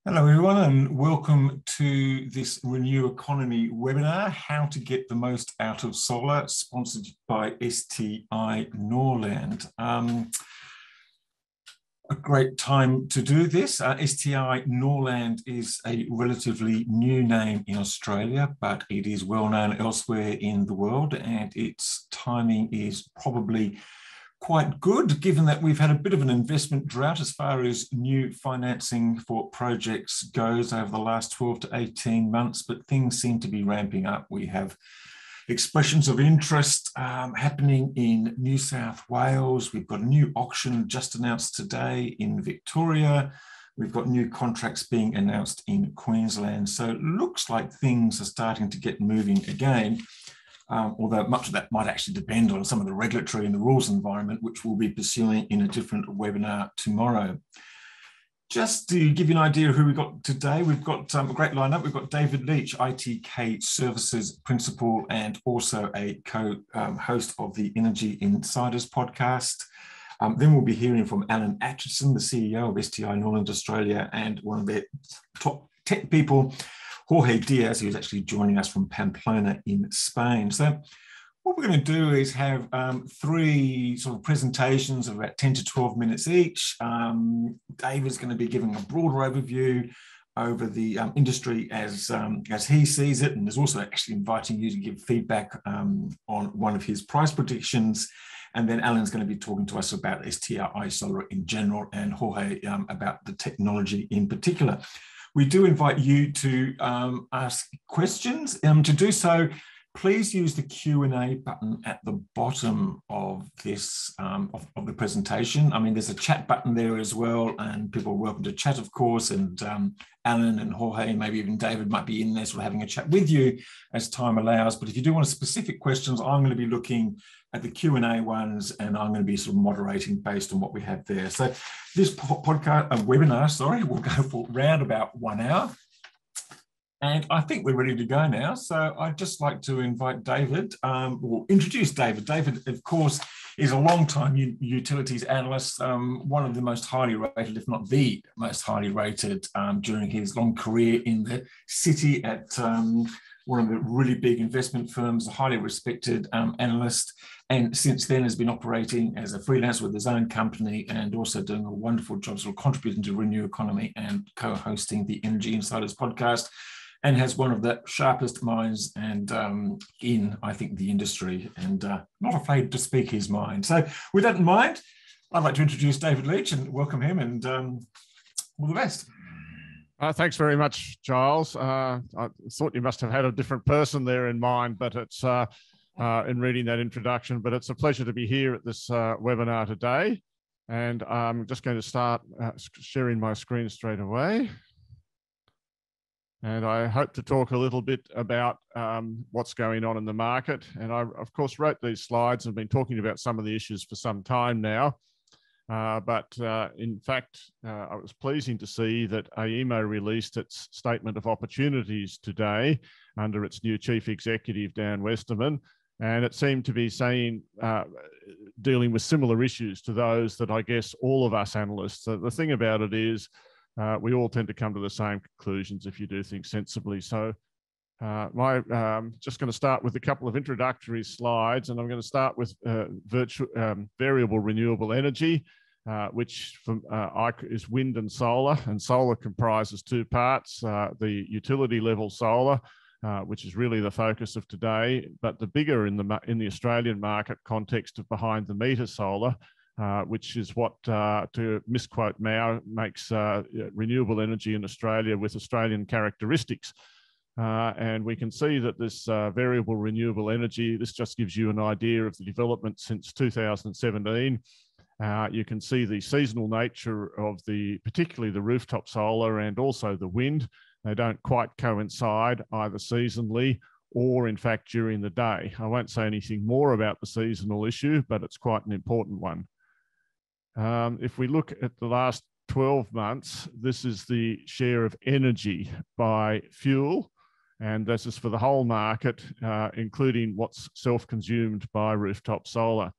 Hello everyone and welcome to this Renew Economy webinar, How to Get the Most Out of Solar, sponsored by STI Norland. A great time to do this. STI Norland is a relatively new name in Australia, but it is well known elsewhere in the world, and its timing is probably quite good, given that we've had a bit of an investment drought as far as new financing for projects goes over the last 12 to 18 months, but things seem to be ramping up. We have expressions of interest happening in New South Wales. We've got a new auction just announced today in Victoria. We've got new contracts being announced in Queensland. So it looks like things are starting to get moving again. Although much of that might actually depend on some of the regulatory and the rules environment, which we'll be pursuing in a different webinar tomorrow. Just to give you an idea of who we've got today, we've got a great lineup. We've got David Leach, ITK Services Principal and also a co-host of the Energy Insiders podcast. Then we'll be hearing from Alan Atchison, the CEO of STI Norland Australia and one of their top tech people, Jorge Diaz, who's actually joining us from Pamplona in Spain. So what we're going to do is have three sort of presentations of about 10 to 12 minutes each. David's going to be giving a broader overview over the industry as he sees it, and is also actually inviting you to give feedback on one of his price predictions. And then Alan's going to be talking to us about STI Solar in general, and Jorge about the technology in particular. We do invite you to ask questions. To do so, please use the Q&A button at the bottom of this of the presentation. I mean, there's a chat button there as well, and people are welcome to chat, of course. And Alan and Jorge, maybe even David, might be in there sort of having a chat with you as time allows. But if you do want specific questions, I'm going to be looking at the Q&A ones, and I'm going to be sort of moderating based on what we have there. So this webinar, will go for around about 1 hour. And I think we're ready to go now. So I'd just like to invite David, or introduce David. David, of course, is a long-time utilities analyst, one of the most highly rated, if not the most highly rated, during his long career in the city at one of the really big investment firms, a highly respected analyst, and since then has been operating as a freelancer with his own company and also doing a wonderful job sort of contributing to Renew Economy and co-hosting the Energy Insiders podcast, and has one of the sharpest minds and in, I think, the industry, and not afraid to speak his mind. So with that in mind, I'd like to introduce David Leach and welcome him, and all the best. Thanks very much, Giles. I thought you must have had a different person there in mind, but it's in reading that introduction. But it's a pleasure to be here at this webinar today. And I'm just going to start sharing my screen straight away. And I hope to talk a little bit about what's going on in the market. And I, of course, wrote these slides and been talking about some of the issues for some time now. In fact, it was pleasing to see that AEMO released its statement of opportunities today under its new chief executive, Dan Westerman, and it seemed to be saying, dealing with similar issues to those that I guess all of us analysts. The thing about it is we all tend to come to the same conclusions if you do things sensibly. So just going to start with a couple of introductory slides, and I'm going to start with variable renewable energy, which is wind and solar comprises two parts, the utility level solar, which is really the focus of today, but the bigger in the Australian market context of behind the meter solar, which is what, to misquote Mao, makes renewable energy in Australia with Australian characteristics. And we can see that this variable renewable energy, this just gives you an idea of the development since 2017. You can see the seasonal nature of particularly the rooftop solar and also the wind. They don't quite coincide either seasonally or in fact during the day. I won't say anything more about the seasonal issue, but it's quite an important one. If we look at the last 12 months, this is the share of energy by fuel. And this is for the whole market, including what's self-consumed by rooftop solar.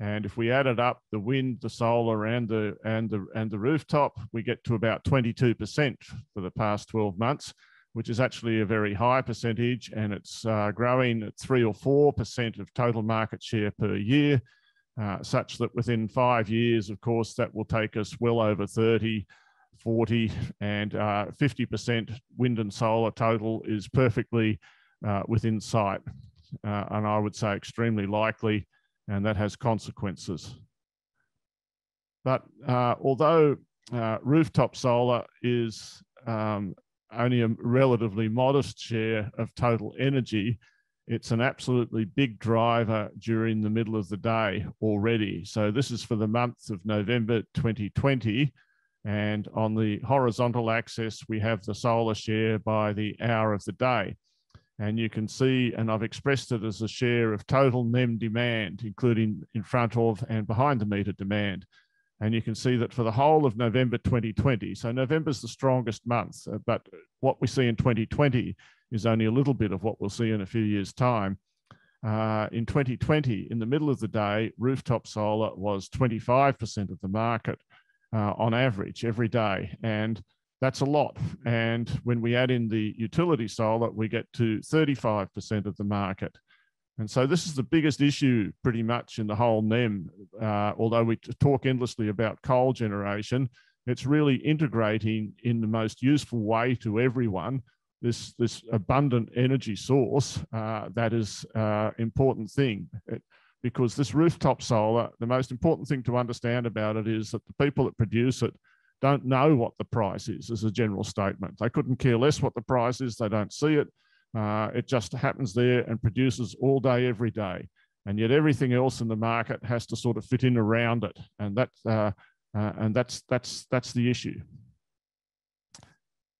And if we added up the wind, the solar, and the rooftop, we get to about 22% for the past 12 months, which is actually a very high percentage, and it's growing at 3 or 4% of total market share per year, such that within 5 years, of course, that will take us well over 30, 40, and 50% wind and solar total is perfectly within sight, and I would say extremely likely, and that has consequences. But although rooftop solar is only a relatively modest share of total energy, it's an absolutely big driver during the middle of the day already. So this is for the month of November 2020. And on the horizontal axis, we have the solar share by the hour of the day. And you can see, and I've expressed it as a share of total NEM demand, including in front of and behind the meter demand. And you can see that for the whole of November 2020, so November's the strongest month, but what we see in 2020 is only a little bit of what we'll see in a few years' time. In 2020, in the middle of the day, rooftop solar was 25% of the market on average every day. And that's a lot. And when we add in the utility solar, we get to 35% of the market. And so this is the biggest issue pretty much in the whole NEM. Although we talk endlessly about coal generation, it's really integrating in the most useful way to everyone this abundant energy source that is an important thing. Because this rooftop solar, the most important thing to understand about it is that the people that produce it don't know what the price is, as a general statement. They couldn't care less what the price is. They don't see it. It just happens there and produces all day, every day. And yet everything else in the market has to sort of fit in around it. And that's the issue.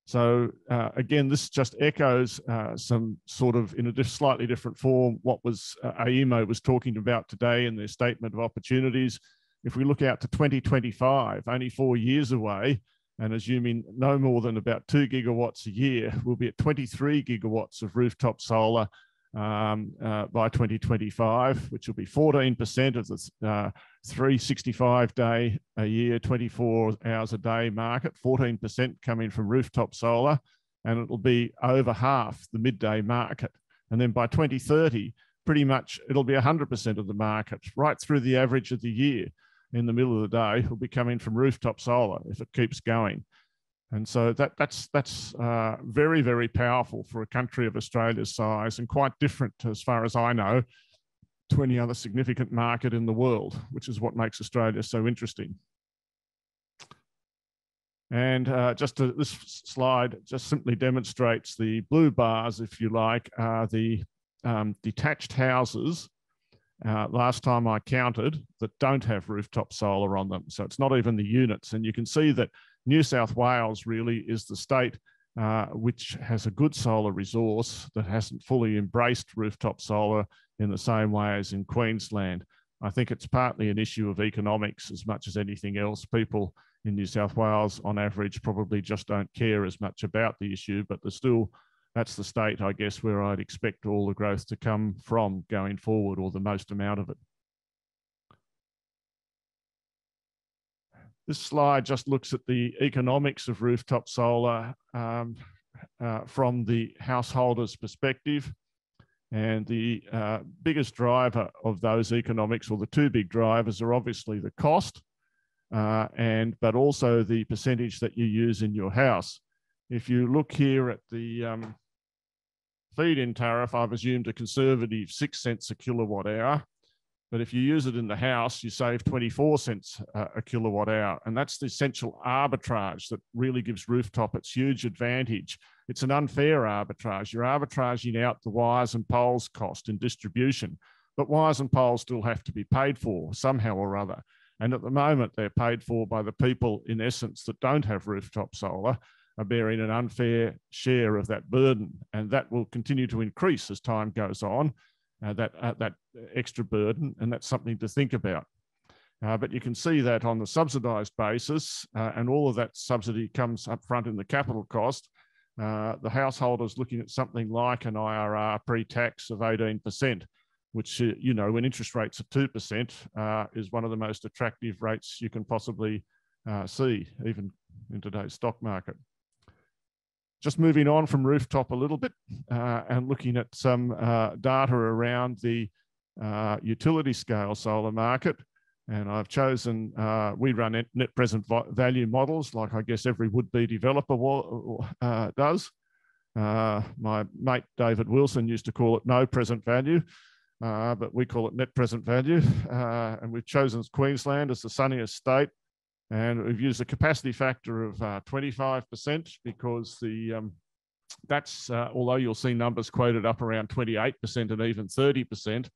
So again, this just echoes some sort of, in a slightly different form, what was AEMO was talking about today in their statement of opportunities. If we look out to 2025, only 4 years away, and assuming no more than about 2 gigawatts a year, we'll be at 23 gigawatts of rooftop solar by 2025, which will be 14% of the 365-day a year, 24 hours a day market, 14% coming from rooftop solar, and it'll be over half the midday market. And then by 2030, pretty much it'll be 100% of the market, right through the average of the year. In the middle of the day will be coming from rooftop solar if it keeps going. And so that's very, very powerful for a country of Australia's size, and quite different, as far as I know, to any other significant market in the world, which is what makes Australia so interesting. And this slide just simply demonstrates the blue bars, if you like, are the detached houses last time I counted that don't have rooftop solar on them. So it's not even the units. And you can see that New South Wales really is the state which has a good solar resource that hasn't fully embraced rooftop solar in the same way as in Queensland. I think it's partly an issue of economics as much as anything else. People in New South Wales, on average, probably just don't care as much about the issue, but there's still, that's the state, I guess, where I'd expect all the growth to come from going forward, or the most amount of it. This slide just looks at the economics of rooftop solar from the householder's perspective. And the biggest driver of those economics, or the two big drivers, are obviously the cost, but also the percentage that you use in your house. If you look here at the feed-in tariff, I've assumed a conservative 6 cents a kilowatt hour. But if you use it in the house, you save 24 cents a kilowatt hour. And that's the essential arbitrage that really gives rooftop its huge advantage. It's an unfair arbitrage. You're arbitraging out the wires and poles cost in distribution, but wires and poles still have to be paid for somehow or other. And at the moment, they're paid for by the people, in essence, that don't have rooftop solar, are bearing an unfair share of that burden. And that will continue to increase as time goes on, that extra burden, and that's something to think about. But you can see that on the subsidised basis, and all of that subsidy comes up front in the capital cost, the householder's looking at something like an IRR pre-tax of 18%. which, you know, when interest rates are 2%, is one of the most attractive rates you can possibly see, even in today's stock market. Just moving on from Rooftop a little bit and looking at some data around the utility scale solar market. And I've chosen, we run net present value models, like I guess every would-be developer does. My mate David Wilson used to call it no present value, but we call it net present value. And we've chosen Queensland as the sunniest state. And we've used a capacity factor of 25% because that's, although you'll see numbers quoted up around 28% and even 30%,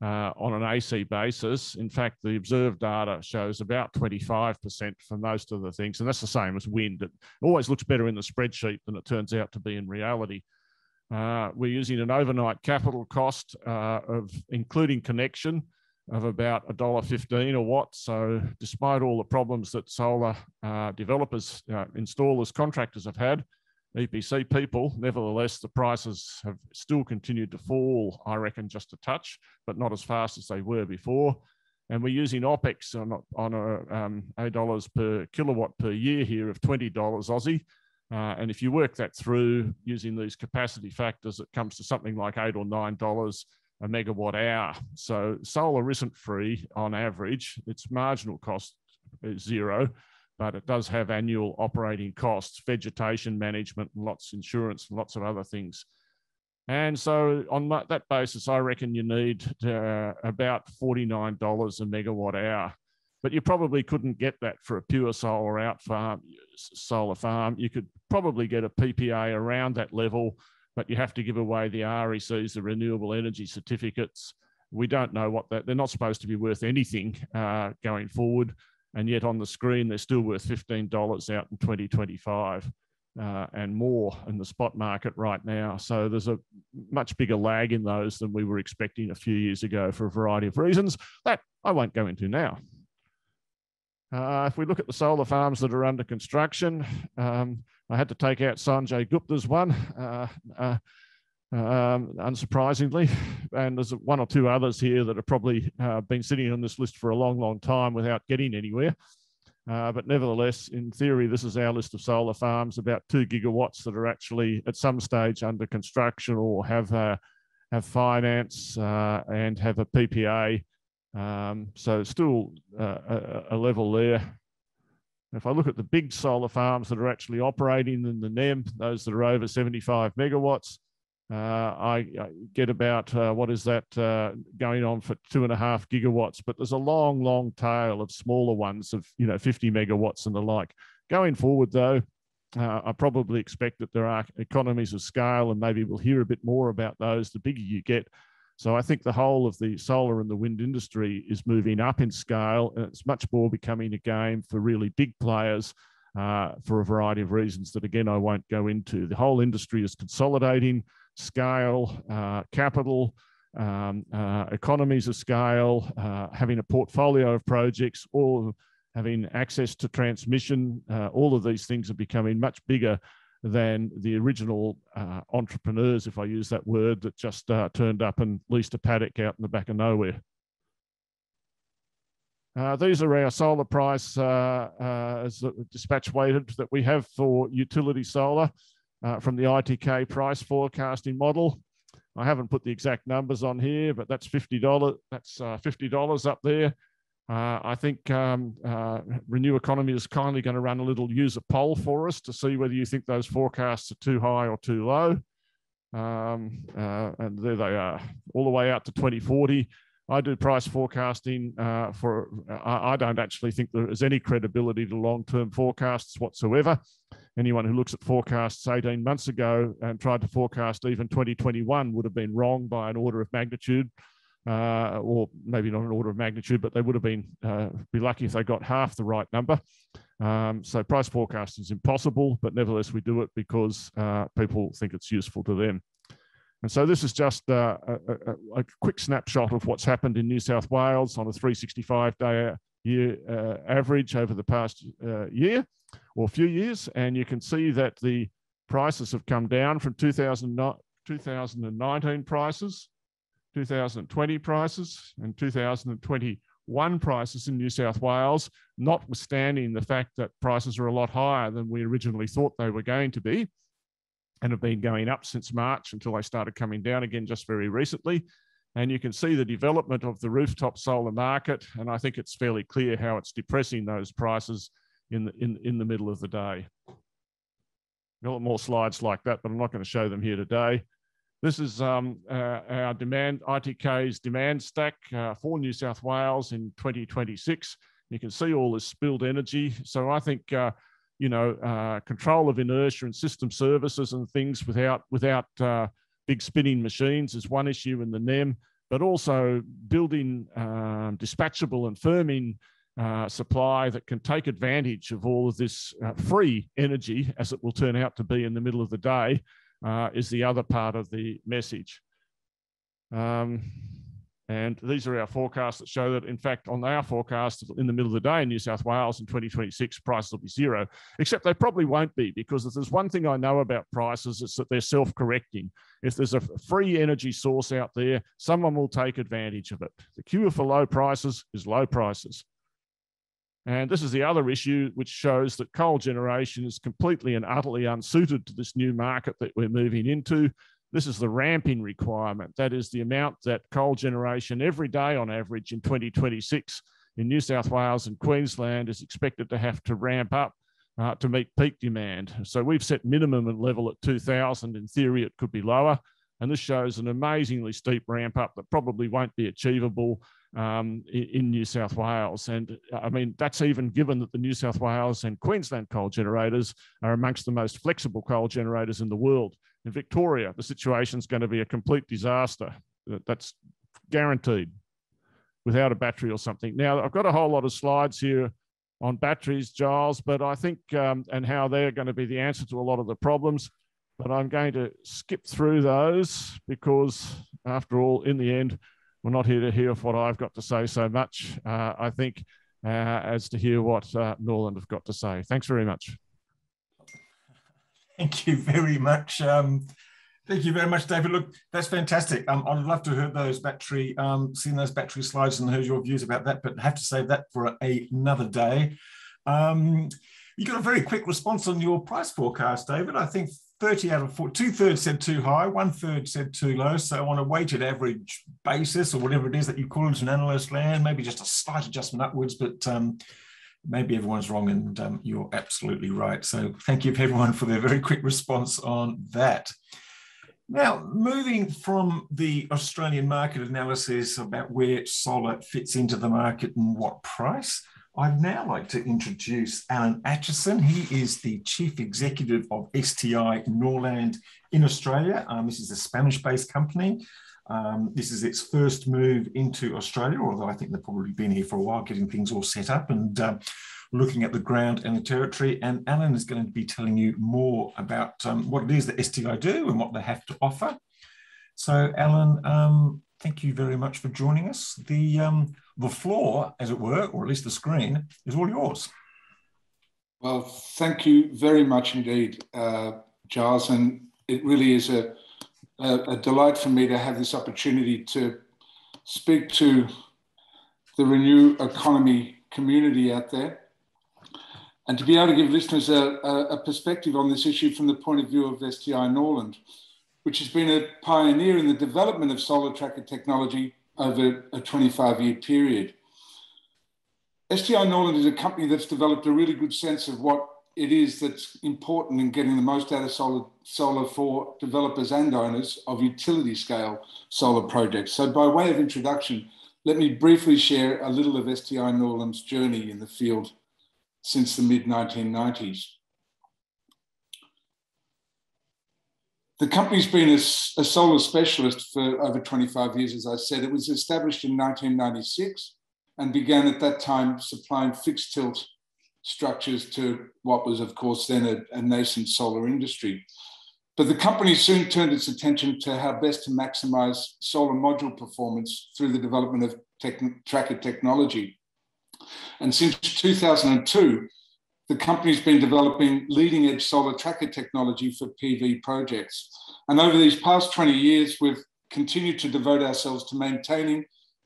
on an AC basis. In fact, the observed data shows about 25% for most of the things, and that's the same as wind. It always looks better in the spreadsheet than it turns out to be in reality. We're using an overnight capital cost of, including connection, of about $1.15 a watt. So despite all the problems that solar developers, installers, contractors have had, EPC people, nevertheless, the prices have still continued to fall, I reckon, just a touch, but not as fast as they were before. And we're using OPEX on a $8 per kilowatt per year here of $20 Aussie. And if you work that through using these capacity factors, it comes to something like $8 or $9 a megawatt hour. So solar isn't free on average. Its marginal cost is zero, but it does have annual operating costs, vegetation management, and lots of insurance, and lots of other things. And so on that basis, I reckon you need about $49 a megawatt hour. But you probably couldn't get that for a pure solar farm. You could probably get a PPA around that level, but you have to give away the RECs, the renewable energy certificates. We don't know what they're not supposed to be worth anything going forward. And yet on the screen, they're still worth $15 out in 2025 and more in the spot market right now. So there's a much bigger lag in those than we were expecting a few years ago for a variety of reasons that I won't go into now. If we look at the solar farms that are under construction, I had to take out Sanjay Gupta's one, unsurprisingly, and there's one or two others here that have probably been sitting on this list for a long, long time without getting anywhere. But nevertheless, in theory, this is our list of solar farms, about 2 gigawatts that are actually at some stage under construction or have finance and have a PPA. So still a level there. If I look at the big solar farms that are actually operating in the NEM, those that are over 75 megawatts, I get about, what is that, going on for 2.5 gigawatts, but there's a long, long tail of smaller ones of, 50 megawatts and the like. Going forward though, I probably expect that there are economies of scale, and maybe we'll hear a bit more about those the bigger you get. So I think the whole of the solar and the wind industry is moving up in scale, and it's much more becoming a game for really big players for a variety of reasons that, again, I won't go into. The whole industry is consolidating. Scale, capital, economies of scale, having a portfolio of projects, or having access to transmission, all of these things are becoming much bigger than the original entrepreneurs, if I use that word, that just turned up and leased a paddock out in the back of nowhere. These are our solar price as dispatch weighted that we have for utility solar. From the ITK price forecasting model. I haven't put the exact numbers on here, but that's $50. That's $50 up there. I think RenewEconomy is kindly going to run a little user poll for us to see whether you think those forecasts are too high or too low. And there they are, all the way out to 2040. I do price forecasting I don't actually think there is any credibility to long-term forecasts whatsoever. Anyone who looks at forecasts 18 months ago and tried to forecast even 2021 would have been wrong by an order of magnitude, or maybe not an order of magnitude, but they would have been be lucky if they got half the right number. So price forecasting is impossible, but nevertheless we do it because people think it's useful to them. And so this is just a quick snapshot of what's happened in New South Wales on a 365-day year average over the past year or few years. And you can see that the prices have come down from 2019 prices 2020 prices and 2021 prices in New South Wales, notwithstanding the fact that prices are a lot higher than we originally thought they were going to be, and have been going up since March until they started coming down again just very recently. And you can see the development of the rooftop solar market, and I think it's fairly clear how it's depressing those prices in the middle of the day. A lot more slides like that, but I'm not going to show them here today. This is our demand, ITK's demand stack for New South Wales in 2026. You can see all this spilled energy. So I think, control of inertia and system services and things without big spinning machines is one issue in the NEM, but also building dispatchable and firming supply that can take advantage of all of this free energy, as it will turn out to be in the middle of the day, is the other part of the message. And these are our forecasts that show that, in fact, on our forecast in the middle of the day in New South Wales in 2026, prices will be zero, except they probably won't be, because if there's one thing I know about prices, it's that they're self-correcting. If there's a free energy source out there, someone will take advantage of it. The cure for low prices is low prices. And this is the other issue, which shows that coal generation is completely and utterly unsuited to this new market that we're moving into. This is the ramping requirement. That is the amount that coal generation every day on average in 2026 in New South Wales and Queensland is expected to have to ramp up to meet peak demand. So we've set minimum and level at 2,000. In theory, it could be lower. And this shows an amazingly steep ramp up that probably won't be achievable in New South Wales. And I mean, that's even given that the New South Wales and Queensland coal generators are amongst the most flexible coal generators in the world. In Victoria, the situation is going to be a complete disaster. That's guaranteed, without a battery or something. Now, I've got a whole lot of slides here on batteries, Giles, but I think, and how they're going to be the answer to a lot of the problems, but I'm going to skip through those because, after all, in the end, we're not here to hear what I've got to say so much, I think, as to hear what Norland have got to say. Thanks very much. Thank you very much. Thank you very much, David. Look, that's fantastic. I'd love to have heard those battery, seen those battery slides and heard your views about that, but I have to save that for another day. You got a very quick response on your price forecast, David. I think 30 out of 40, 2/3 said too high, 1/3 said too low. So on a weighted average basis, or whatever it is that you call it in analyst land, maybe just a slight adjustment upwards, but maybe everyone's wrong and you're absolutely right. So thank you everyone for their very quick response on that. Now, moving from the Australian market analysis about where solar fits into the market and what price, I'd now like to introduce Alan Atchison. He is the Chief Executive of STI Norland in Australia. This is a Spanish-based company. This is its first move into Australia, although I think they've probably been here for a while, getting things all set up and looking at the ground and the territory. And Alan is going to be telling you more about what it is that STI do and what they have to offer. So, Alan, thank you very much for joining us. The floor, as it were, or at least the screen, is all yours. Well, thank you very much indeed, Giles. And it really is a delight for me to have this opportunity to speak to the RenewEconomy community out there and to be able to give listeners a perspective on this issue from the point of view of STI Norland, which has been a pioneer in the development of solar tracker technology over a 25-year period. STI Norland is a company that's developed a really good sense of what it is that's important in getting the most out of solar for developers and owners of utility scale solar projects. So by way of introduction, let me briefly share a little of STI Norland's journey in the field since the mid-1990s. The company's been a solar specialist for over 25 years, as I said. It was established in 1996 and began at that time supplying fixed tilt structures to what was, of course, then a nascent solar industry. But the company soon turned its attention to how best to maximize solar module performance through the development of tracker technology. And since 2002, the company's been developing leading edge solar tracker technology for PV projects. And over these past 20 years, we've continue to devote ourselves to maintaining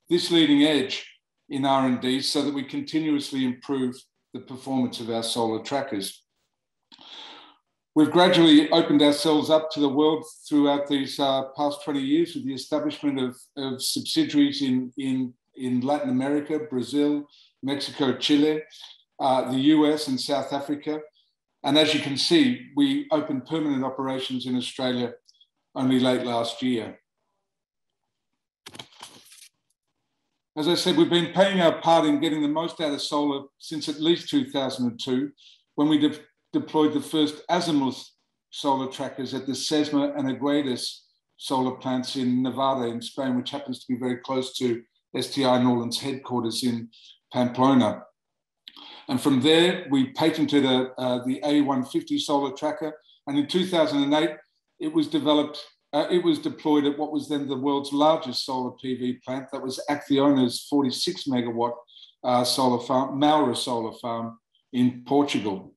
this leading edge in R&D so that we continuously improve the performance of our solar trackers. We've gradually opened ourselves up to the world throughout these past 20 years with the establishment of subsidiaries in Latin America, Brazil, Mexico, Chile, the US and South Africa. And as you can see, we opened permanent operations in Australia only late last year. As I said, we've been playing our part in getting the most out of solar since at least 2002, when we deployed the first azimuth solar trackers at the Sesma and Aguedas solar plants in Nevada in Spain, which happens to be very close to STI Norland's headquarters in Pamplona. And from there, we patented the A150 solar tracker. And in 2008, it was deployed at what was then the world's largest solar PV plant. That was Acciona's 46 megawatt solar farm, Maura solar farm in Portugal.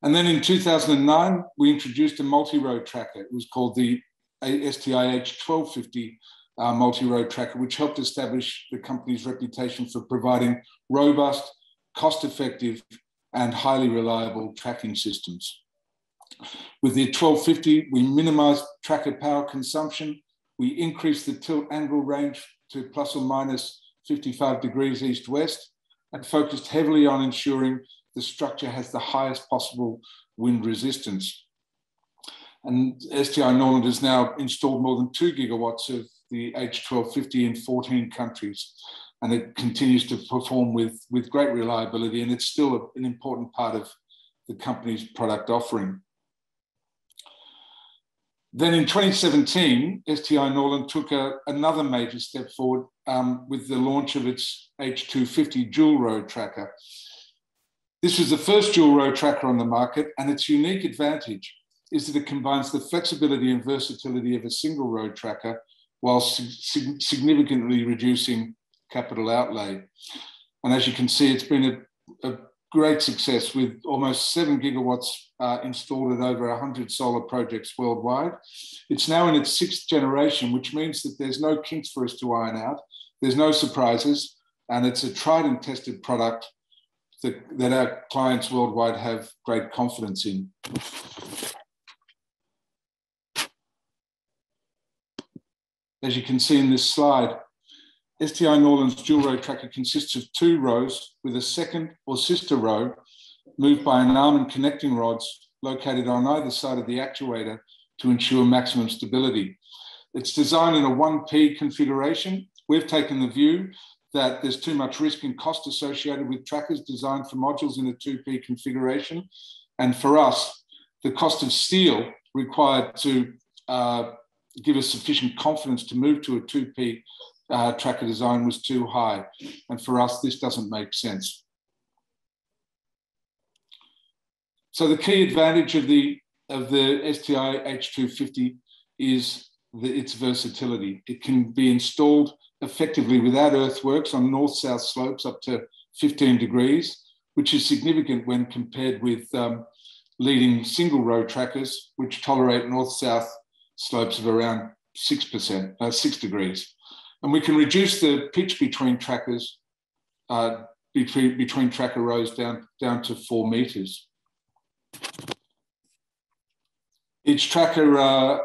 And then in 2009, we introduced a multi-road tracker. It was called the STI H1250 multi-road tracker, which helped establish the company's reputation for providing robust, cost-effective, and highly reliable tracking systems. With the 1250, we minimized tracker power consumption. We increased the tilt angle range to plus or minus 55 degrees east-west and focused heavily on ensuring the structure has the highest possible wind resistance. And STI Norland has now installed more than 2 gigawatts of the H1250 in 14 countries, and it continues to perform with great reliability, and it's still an important part of the company's product offering. Then in 2017, STI Norland took another major step forward with the launch of its H250 dual road tracker. This was the first dual road tracker on the market, and its unique advantage is that it combines the flexibility and versatility of a single road tracker while significantly reducing capital outlay. And as you can see, it's been a great success with almost 7 gigawatts installed at over 100 solar projects worldwide. It's now in its 6th generation, which means that there's no kinks for us to iron out. There's no surprises, and it's a tried and tested product that our clients worldwide have great confidence in. As you can see in this slide, STI Norland's dual row tracker consists of 2 rows with a second or sister row moved by an arm and connecting rods located on either side of the actuator to ensure maximum stability. It's designed in a 1P configuration. We've taken the view that there's too much risk and cost associated with trackers designed for modules in a 2P configuration. And for us, the cost of steel required to give us sufficient confidence to move to a 2P tracker design was too high. And for us, this doesn't make sense. So the key advantage of the STI H250 is its versatility. It can be installed effectively without earthworks on north-south slopes up to 15 degrees, which is significant when compared with leading single row trackers, which tolerate north-south slopes of around 6 degrees. And we can reduce the pitch between trackers, between tracker rows down to 4 meters. Each tracker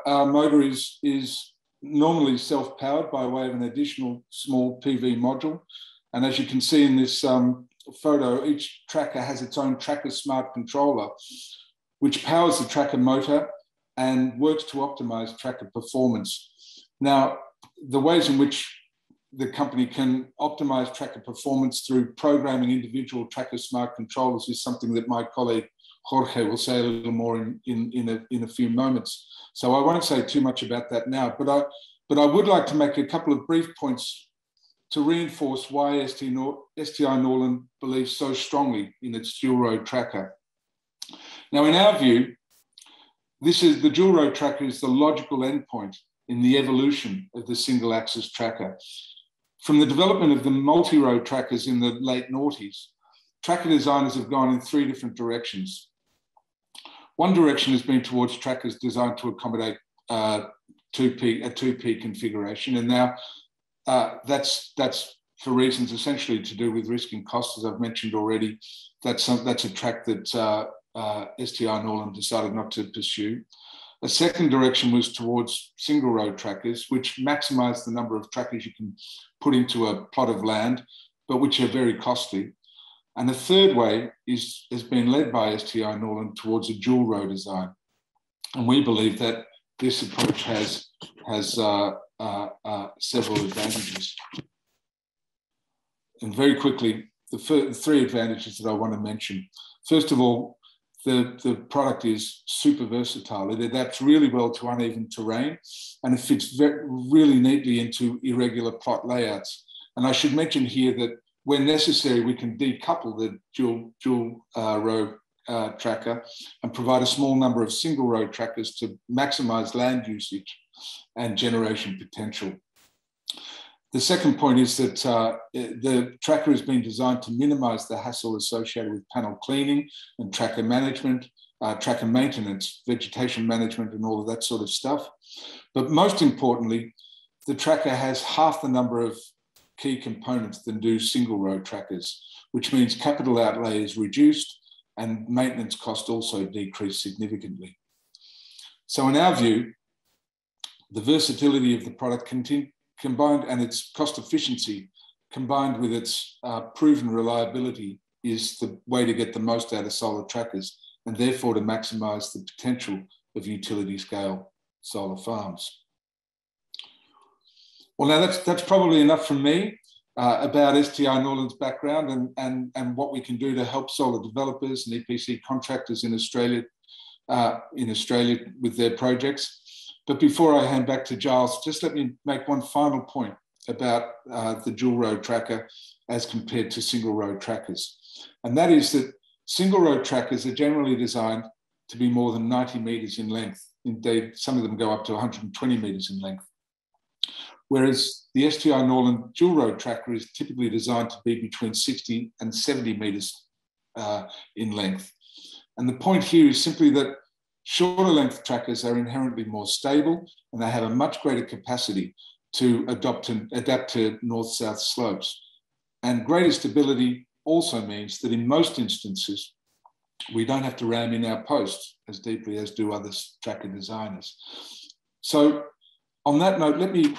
motor is normally self-powered by way of an additional small PV module. And as you can see in this photo, each tracker has its own tracker smart controller, which powers the tracker motor and works to optimize tracker performance. Now, the ways in which the company can optimize tracker performance through programming individual tracker smart controllers is something that my colleague Jorge will say a little more in a few moments. So I won't say too much about that now, but I would like to make a couple of brief points to reinforce why STI Norland believes so strongly in its dual road tracker. Now, in our view, the dual road tracker is the logical endpoint in the evolution of the single axis tracker. From the development of the multi-road trackers in the late noughties, tracker designers have gone in 3 different directions. One direction has been towards trackers designed to accommodate 2P configuration. And now that's for reasons essentially to do with risk and cost, as I've mentioned already. That's a track that STI Norland decided not to pursue. A second direction was towards single road trackers, which maximise the number of trackers you can put into a plot of land, but which are very costly. And the third way has been led by STI Norland towards a dual row design. And we believe that this approach has several advantages. And very quickly, the three advantages that I want to mention. First of all, the product is super versatile. It adapts really well to uneven terrain, and it fits really neatly into irregular plot layouts. And I should mention here that when necessary, we can decouple the dual row tracker and provide a small number of single row trackers to maximize land usage and generation potential. The second point is that the tracker has been designed to minimize the hassle associated with panel cleaning and tracker management, tracker maintenance, vegetation management, and all of that sort of stuff. But most importantly, the tracker has half the number of key components than do single row trackers, which means capital outlay is reduced and maintenance cost also decreased significantly. So in our view, the versatility of the product combined and its cost efficiency combined with its proven reliability is the way to get the most out of solar trackers and therefore to maximise the potential of utility scale solar farms. Well, now that's probably enough from me about STI Norland's background and what we can do to help solar developers and EPC contractors in Australia with their projects. But before I hand back to Giles, just let me make one final point about the dual road tracker as compared to single road trackers. And that is that single road trackers are generally designed to be more than 90 metres in length. Indeed, some of them go up to 120 metres in length. Whereas the STI Norland dual road tracker is typically designed to be between 60 and 70 metres in length. And the point here is simply that shorter length trackers are inherently more stable and they have a much greater capacity to adapt to north-south slopes. And greater stability also means that in most instances, we don't have to ram in our posts as deeply as do other tracker designers. So on that note, let me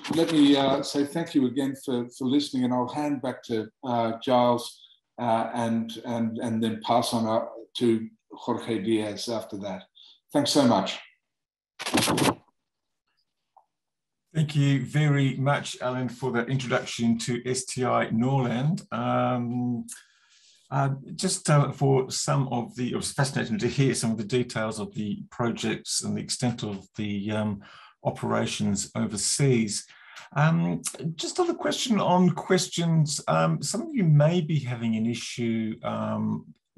say thank you again for listening, and I'll hand back to Giles and then pass on to Jorge Diaz after that. Thanks so much. Thank you very much, Alan, for that introduction to STI Norland. Just for some of the, it was fascinating to hear some of the details of the projects and the extent of the operations overseas. Just on a question on questions, some of you may be having an issue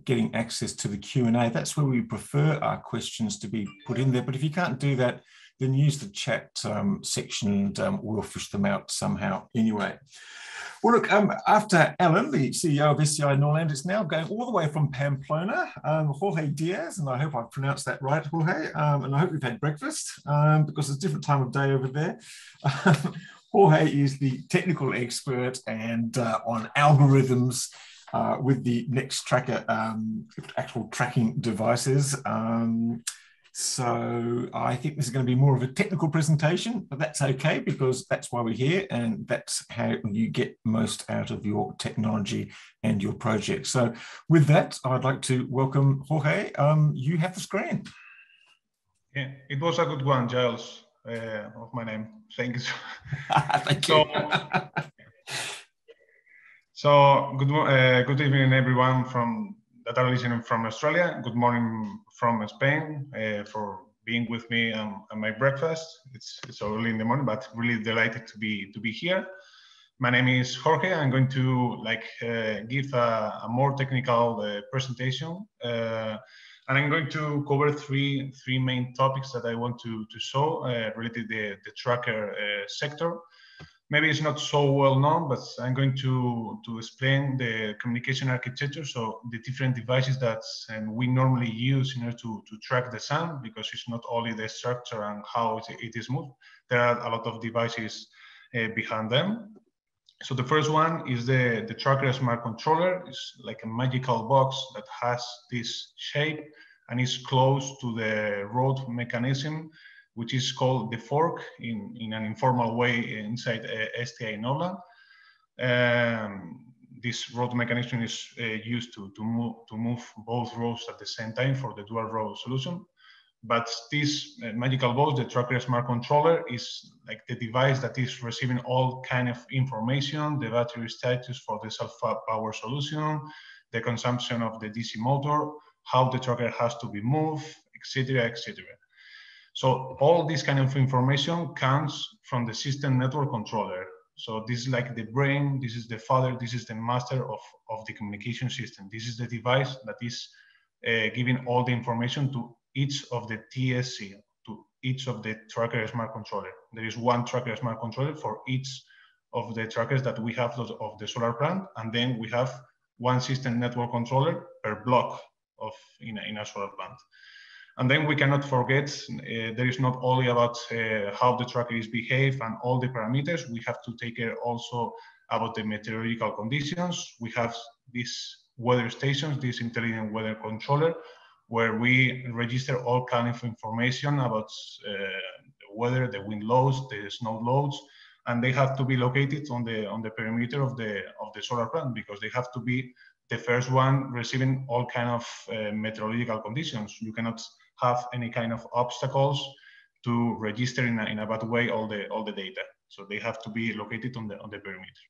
getting access to the Q&A. That's where we prefer our questions to be put in there. But if you can't do that, then use the chat section and we'll fish them out somehow anyway. Well, look, after Alan, the CEO of STI Norland, is now going all the way from Pamplona, Jorge Diaz, and I hope I've pronounced that right, Jorge, and I hope you've had breakfast because it's a different time of day over there. Jorge is the technical expert and on algorithms with the Next Tracker actual tracking devices. So I think this is going to be more of a technical presentation, but that's okay because that's why we're here and that's how you get most out of your technology and your project. So with that, I'd like to welcome Jorge. You have the screen. Yeah, it was a good one, Giles, of my name. Thank you. Thank you. So good evening, everyone that are listening from Australia. Good morning from Spain for being with me on my breakfast. It's early in the morning, but really delighted to be here. My name is Jorge. I'm going to give a more technical presentation, and I'm going to cover three main topics that I want to show related to the tracker sector. maybe it's not so well known, but I'm going to explain the communication architecture. So the different devices that we normally use in order to track the sun, because it's not only the structure and how it is moved. There are a lot of devices behind them. So the first one is the tracker smart controller. It's like a magical box that has this shape and is close to the road mechanism, which is called the fork in an informal way inside STI Norland. This road mechanism is used to move both roads at the same time for the dual road solution. But this magical box, the tracker smart controller, is like the device that is receiving all kind of information, the battery status for the self-power solution, the consumption of the DC motor, how the tracker has to be moved, etc., etc. So all this kind of information comes from the system network controller. So this is like the brain, this is the father, this is the master of the communication system. This is the device that is giving all the information to each of the TSC, to each of the tracker smart controller. There is one tracker smart controller for each of the trackers that we have of the solar plant, and then we have one system network controller per block in a solar plant. And then we cannot forget, there is not only about how the tracker is behaved and all the parameters, we have to take care also about the meteorological conditions. We have these weather stations, this intelligent weather controller, where we register all kind of information about the weather, the wind loads, the snow loads, and they have to be located on the perimeter of the solar plant, because they have to be the first one receiving all kind of meteorological conditions. You cannot have any kind of obstacles to register in a bad way all the data. So they have to be located on the perimeter.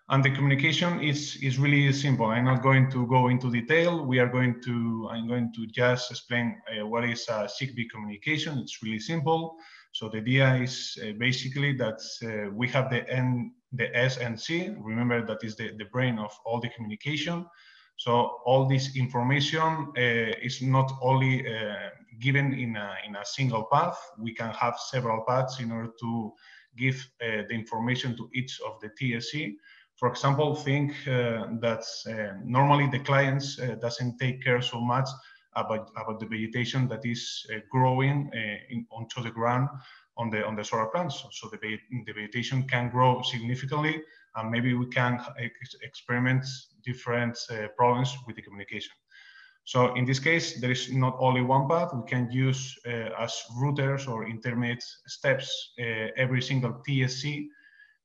And the communication is really simple. I'm not going to go into detail. I'm going to just explain what is a Zigbee communication. It's really simple. So the idea is basically that we have the S and C. Remember, that is the brain of all the communication. So all this information is not only given in a single path. We can have several paths in order to give the information to each of the TSC. For example, think that normally the clients doesn't take care so much about the vegetation that is growing onto the ground on the solar plants. So the vegetation can grow significantly, and maybe we can experiment different problems with the communication. So in this case, there is not only one path. We can use as routers or intermediate steps every single TSC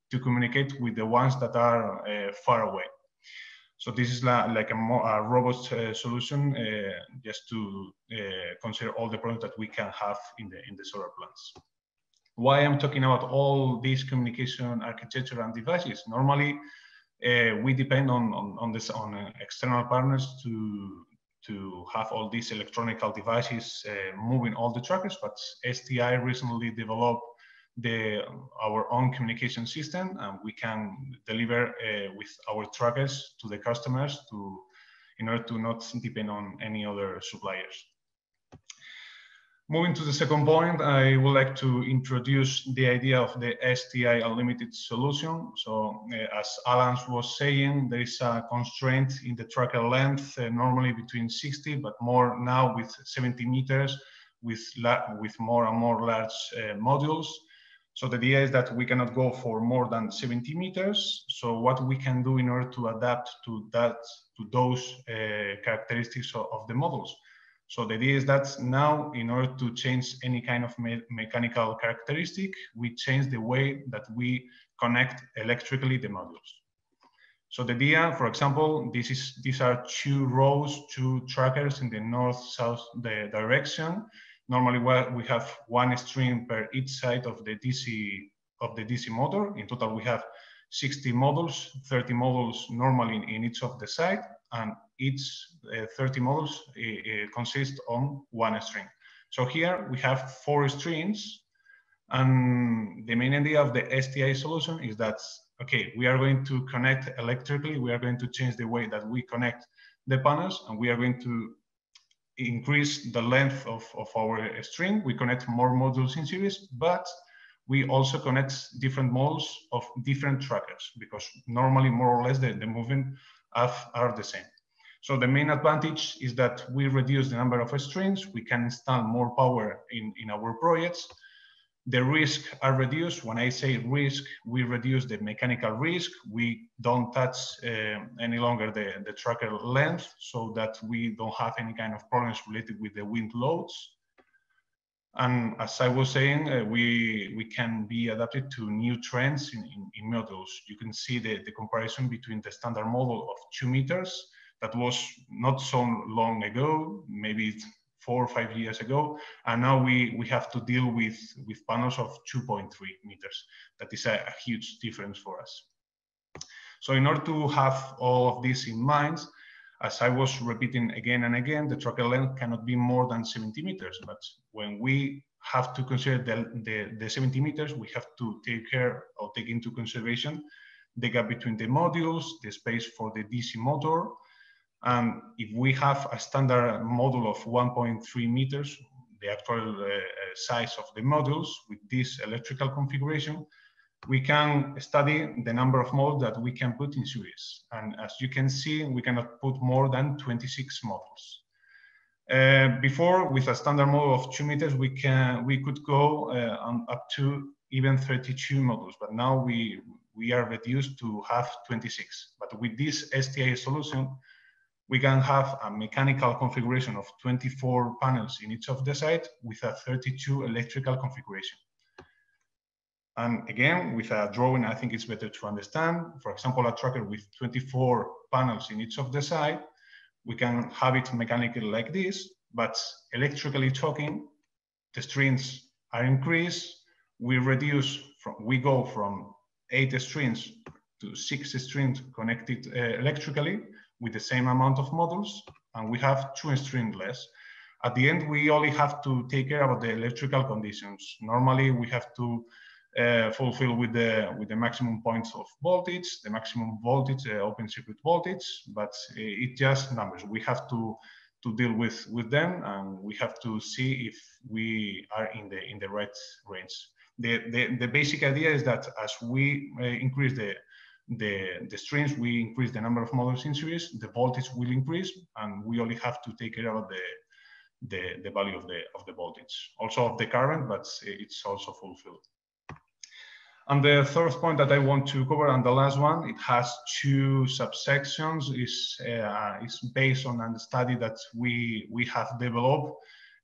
to communicate with the ones that are far away. So this is like a robust solution just to consider all the problems that we can have in the solar plants. Why I'm talking about all these communication architecture and devices? Normally, we depend on external partners to have all these electronical devices moving all the trackers, but STI recently developed our own communication system, and we can deliver with our trackers to the customers in order to not depend on any other suppliers. Moving to the second point, I would like to introduce the idea of the STI Unlimited solution. So as Alan was saying, there is a constraint in the tracker length, normally between 60, but more now with 70 meters, with more and more large modules. So the idea is that we cannot go for more than 70 meters. So what we can do in order to adapt to those characteristics of the modules. So the idea is that now, in order to change any kind of mechanical characteristic, we change the way that we connect electrically the modules. So the idea, for example, these are two rows, two trackers in the north-south direction. Normally, we have one string per each side of the DC motor. In total, we have 60 modules, 30 modules normally in each of the side, and each 30 modules consist on one string. So here we have 4 strings, and the main idea of the STI solution is that, okay, we are going to connect electrically, we are going to change the way that we connect the panels, and we are going to increase the length of our string. We connect more modules in series, but we also connect different models of different trackers, because normally more or less the movement are the same. So the main advantage is that we reduce the number of strings, we can install more power in our projects. The risks are reduced. When I say risk, we reduce the mechanical risk. We don't touch any longer the tracker length, so that we don't have any kind of problems related with the wind loads. And as I was saying, we can be adapted to new trends in models. You can see the comparison between the standard model of 2 meters that was not so long ago, maybe 4 or 5 years ago, and now we have to deal with panels of 2.3 meters. That is a huge difference for us. So in order to have all of this in mind, as I was repeating again and again, the tracker length cannot be more than 70 meters. But when we have to consider the 70 meters, we have to take care or take into consideration the gap between the modules, the space for the DC motor. And if we have a standard module of 1.3 meters, the actual size of the modules with this electrical configuration, we can study the number of modules that we can put in series. And as you can see, we cannot put more than 26 modules. Before, with a standard model of 2 meters, we could go up to even 32 modules, but now we are reduced to have 26. But with this STI solution, we can have a mechanical configuration of 24 panels in each of the sides with a 32 electrical configuration. And again, with a drawing, I think it's better to understand. For example, a tracker with 24 panels in each of the sides, we can have it mechanically like this, but electrically talking, the strings are increased. We go from 8 strings to 6 strings connected electrically with the same amount of modules, and we have 2 strings less. At the end, we only have to take care about the electrical conditions. Normally, we have to fulfill with the maximum points of voltage, the maximum voltage, open circuit voltage, but it's just numbers. We have to deal with them, and we have to see if we are in the right range. The basic idea is that as we increase the strings, we increase the number of modules in series, the voltage will increase, and we only have to take care of the value of the voltage, also of the current, but it's also fulfilled. And the third point that I want to cover, and the last one, it has 2 subsections. Is based on a study that we have developed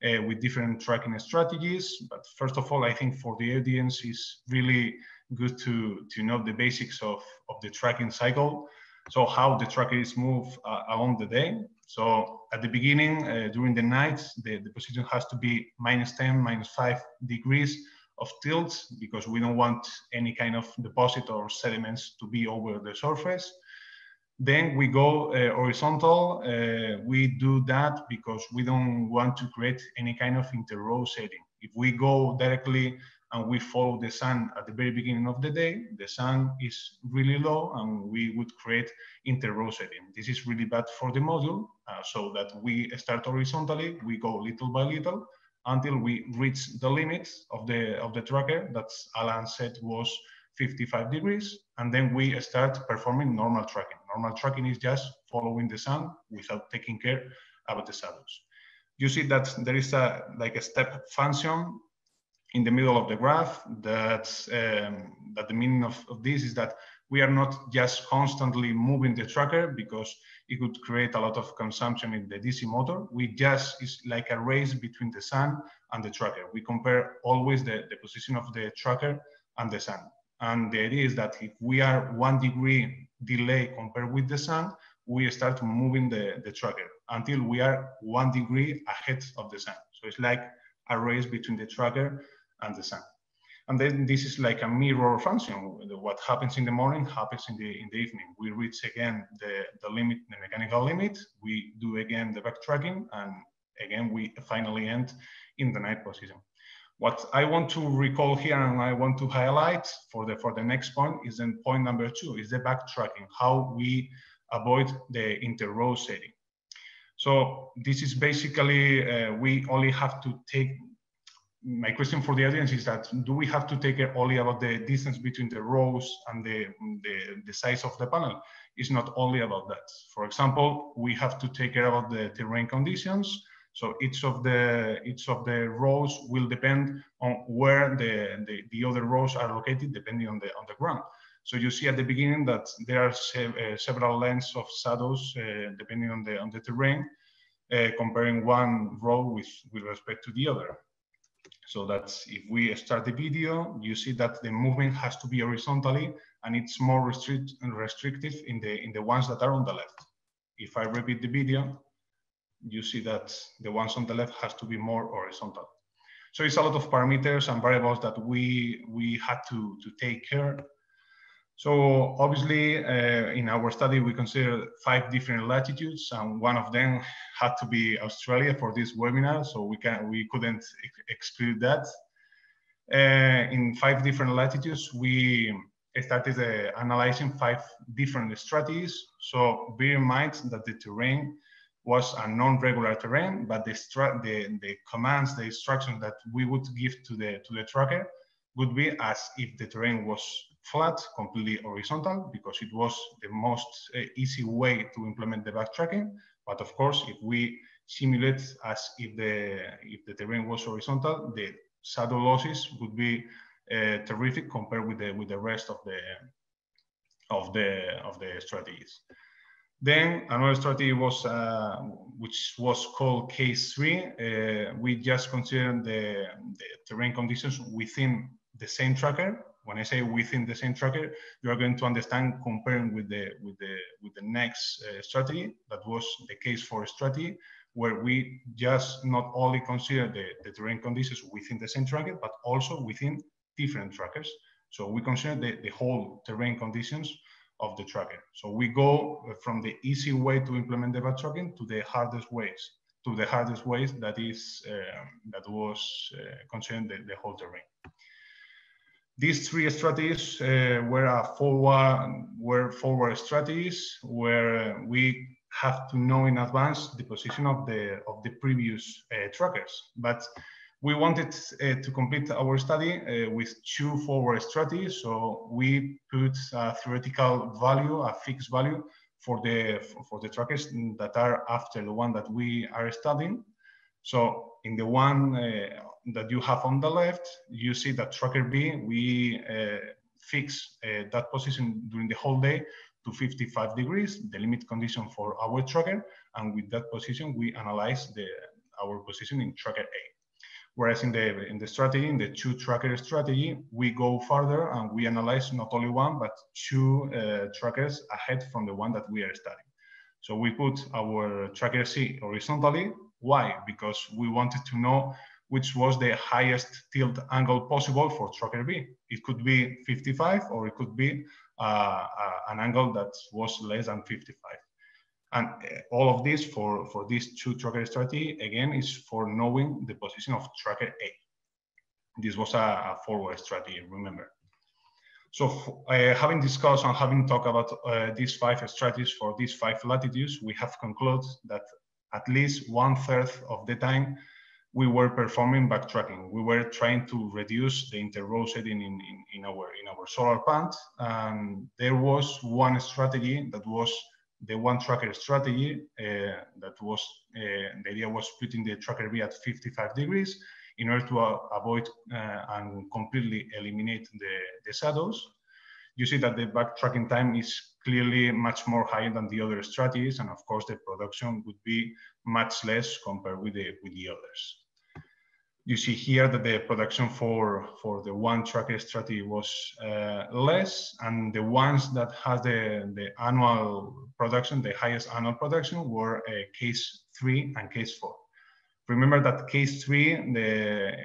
with different tracking strategies. But first of all, I think for the audience, it's really good to know the basics of the tracking cycle. So how the tracker is moved along the day. So at the beginning, during the night, the position has to be -10, -5 degrees of tilt, because we don't want any kind of deposit or sediments to be over the surface. Then we go horizontal. We do that because we don't want to create any kind of inter-row setting. If we go directly and we follow the sun at the very beginning of the day, the sun is really low and we would create inter-row setting. This is really bad for the module, so that we start horizontally, we go little by little until we reach the limit of the tracker that Alan said was 55 degrees, and then we start performing normal tracking. Normal tracking is just following the sun without taking care about the shadows. You see that there is like a step function in the middle of the graph. That the meaning of this is that we are not just constantly moving the tracker, because it could create a lot of consumption in the DC motor. It's like a race between the sun and the tracker. We compare always the position of the tracker and the sun. And the idea is that if we are 1 degree delay compared with the sun, we start moving the tracker until we are 1 degree ahead of the sun. So it's like a race between the tracker and the sun. And then this is like a mirror function. What happens in the morning happens in the evening. We reach again the limit, the mechanical limit. We do again the backtracking, and again we finally end in the night position. What I want to recall here and I want to highlight for the next point is then point number 2, is the backtracking, how we avoid the inter-row setting. So this is basically, we only have to take my question for the audience is that, do we have to take care only about the distance between the rows and the size of the panel? It's not only about that. For example, we have to take care about the terrain conditions. So each of the rows will depend on where the other rows are located, depending on the ground. So you see at the beginning that there are several lengths of shadows depending on the terrain, comparing one row with respect to the other. So that's, if we start the video, you see that the movement has to be horizontally, and it's more restrictive in the ones that are on the left. If I repeat the video, you see that the ones on the left has to be more horizontal. So it's a lot of parameters and variables that we had to take care. So obviously, in our study, we considered 5 different latitudes, and one of them had to be Australia for this webinar. So we couldn't exclude that. In 5 different latitudes, we started analyzing 5 different strategies. So bear in mind that the terrain was a non-regular terrain, but the commands, the instructions that we would give to the tracker would be as if the terrain was flat, completely horizontal, because it was the most easy way to implement the backtracking. But of course, if we simulate as if the terrain was horizontal, the shadow losses would be terrific compared with the rest of the strategies. Then another strategy was which was called case 3. We just considered the terrain conditions within the same tracker. When I say within the same tracker, you are going to understand comparing with the next strategy. That was the case 4 strategy, where we just not only consider the terrain conditions within the same tracker, but also within different trackers. So we consider the whole terrain conditions of the tracker. So we go from the easy way to implement the backtracking to the hardest ways, that is that was considering the whole terrain. These 3 strategies were forward strategies, where we have to know in advance the position of the previous trackers. But we wanted to complete our study with 2 forward strategies. So we put a theoretical value, a fixed value for the trackers that are after the one that we are studying. So in the one that you have on the left, you see that tracker B, we fix that position during the whole day to 55 degrees, the limit condition for our tracker. And with that position, we analyze our position in tracker A. Whereas in the strategy, in the 2 tracker strategy, we go further and we analyze not only 1, but 2 trackers ahead from the one that we are studying. So we put our tracker C horizontally. Why? Because we wanted to know which was the highest tilt angle possible for tracker B. It could be 55, or it could be an angle that was less than 55. And all of this for these 2 tracker strategy, again, is for knowing the position of tracker A. This was a forward strategy, remember. So having discussed and having talked about these 5 strategies for these 5 latitudes, we have concluded that at least 1/3 of the time we were performing backtracking. We were trying to reduce the inter-row setting in our solar plant. And there was one strategy that was the 1 tracker strategy that was, the idea was putting the tracker B at 55 degrees in order to avoid and completely eliminate the shadows. You see that the backtracking time is clearly much more higher than the other strategies. And of course, the production would be much less compared with the others. You see here that the production for the 1 tracker strategy was less, and the ones that has the annual production, the highest annual production, were case 3 and case 4. Remember that case 3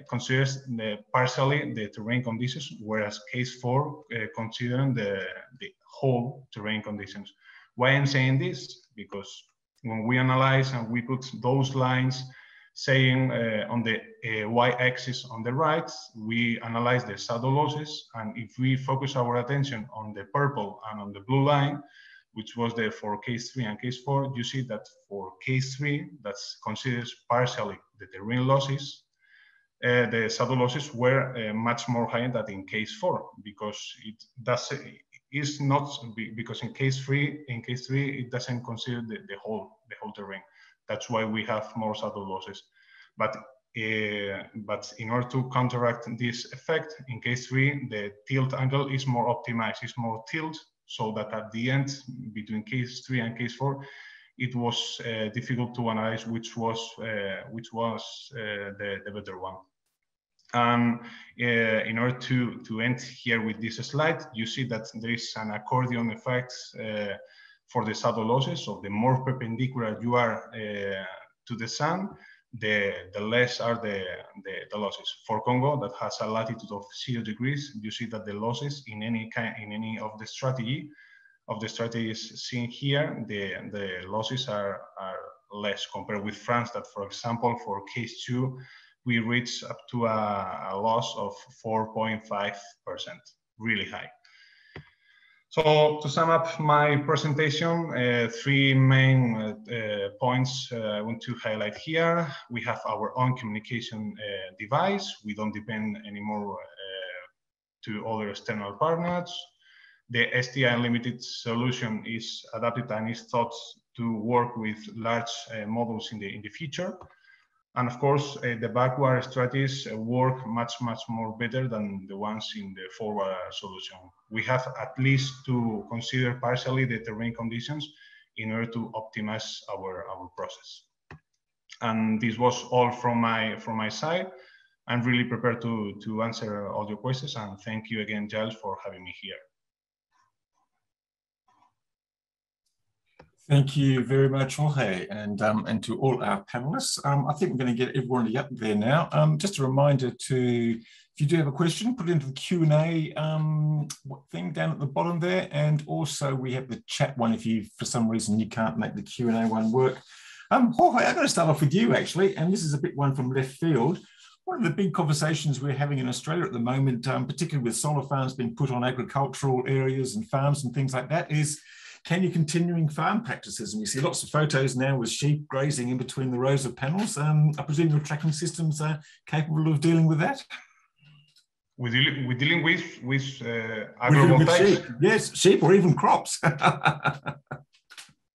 considers partially the terrain conditions, whereas case 4 considering the whole terrain conditions. Why I'm saying this? Because when we analyze and we put those lines saying on the y-axis on the right, we analyze the shadow losses. And if we focus our attention on the purple and on the blue line, which was there for case 3 and case 4, you see that for case 3, that considers partially the terrain losses, the shadow losses were much more high than in case 4, because is not, because in case 3 it doesn't consider the whole terrain. That's why we have more shadow losses. But in order to counteract this effect, in case 3 the tilt angle is more optimized, is more tilt, so that at the end between case 3 and case 4 it was difficult to analyze which was the better one. And in order to end here with this slide, you see that there is an accordion effect for the shadow losses. So the more perpendicular you are to the sun, the less are the losses. For Congo, that has a latitude of 0 degrees, you see that the losses in any of the strategies seen here, the losses are less compared with France, that, for example, for case 2, we reach up to a loss of 4.5%, really high. So to sum up my presentation, 3 main points I want to highlight here. We have our own communication device. We don't depend anymore to other external partners. The STI Unlimited solution is adapted and is thought to work with large models in the future. And of course, the backward strategies work much more better than the ones in the forward solution. We have at least to consider partially the terrain conditions in order to optimize our process. And this was all from my side. I'm really prepared to answer all your questions, and thank you again, Giles, for having me here. Thank you very much, Jorge, and to all our panelists. I think we're going to get everybody up there now. Just a reminder to, if you do have a question, put it into the Q&A thing down at the bottom there, and also we have the chat one if you, for some reason, you can't make the Q&A one work. Jorge, I'm going to start off with you, actually, and this is a bit one from left field. One of the big conversations we're having in Australia at the moment, particularly with solar farms being put on agricultural areas and farms and things like that, is can you continuing farm practices? And we see lots of photos now with sheep grazing in between the rows of panels. I presume your tracking systems are capable of dealing with that? We're dealing with agrivoltaics. Sheep. Yes, sheep or even crops.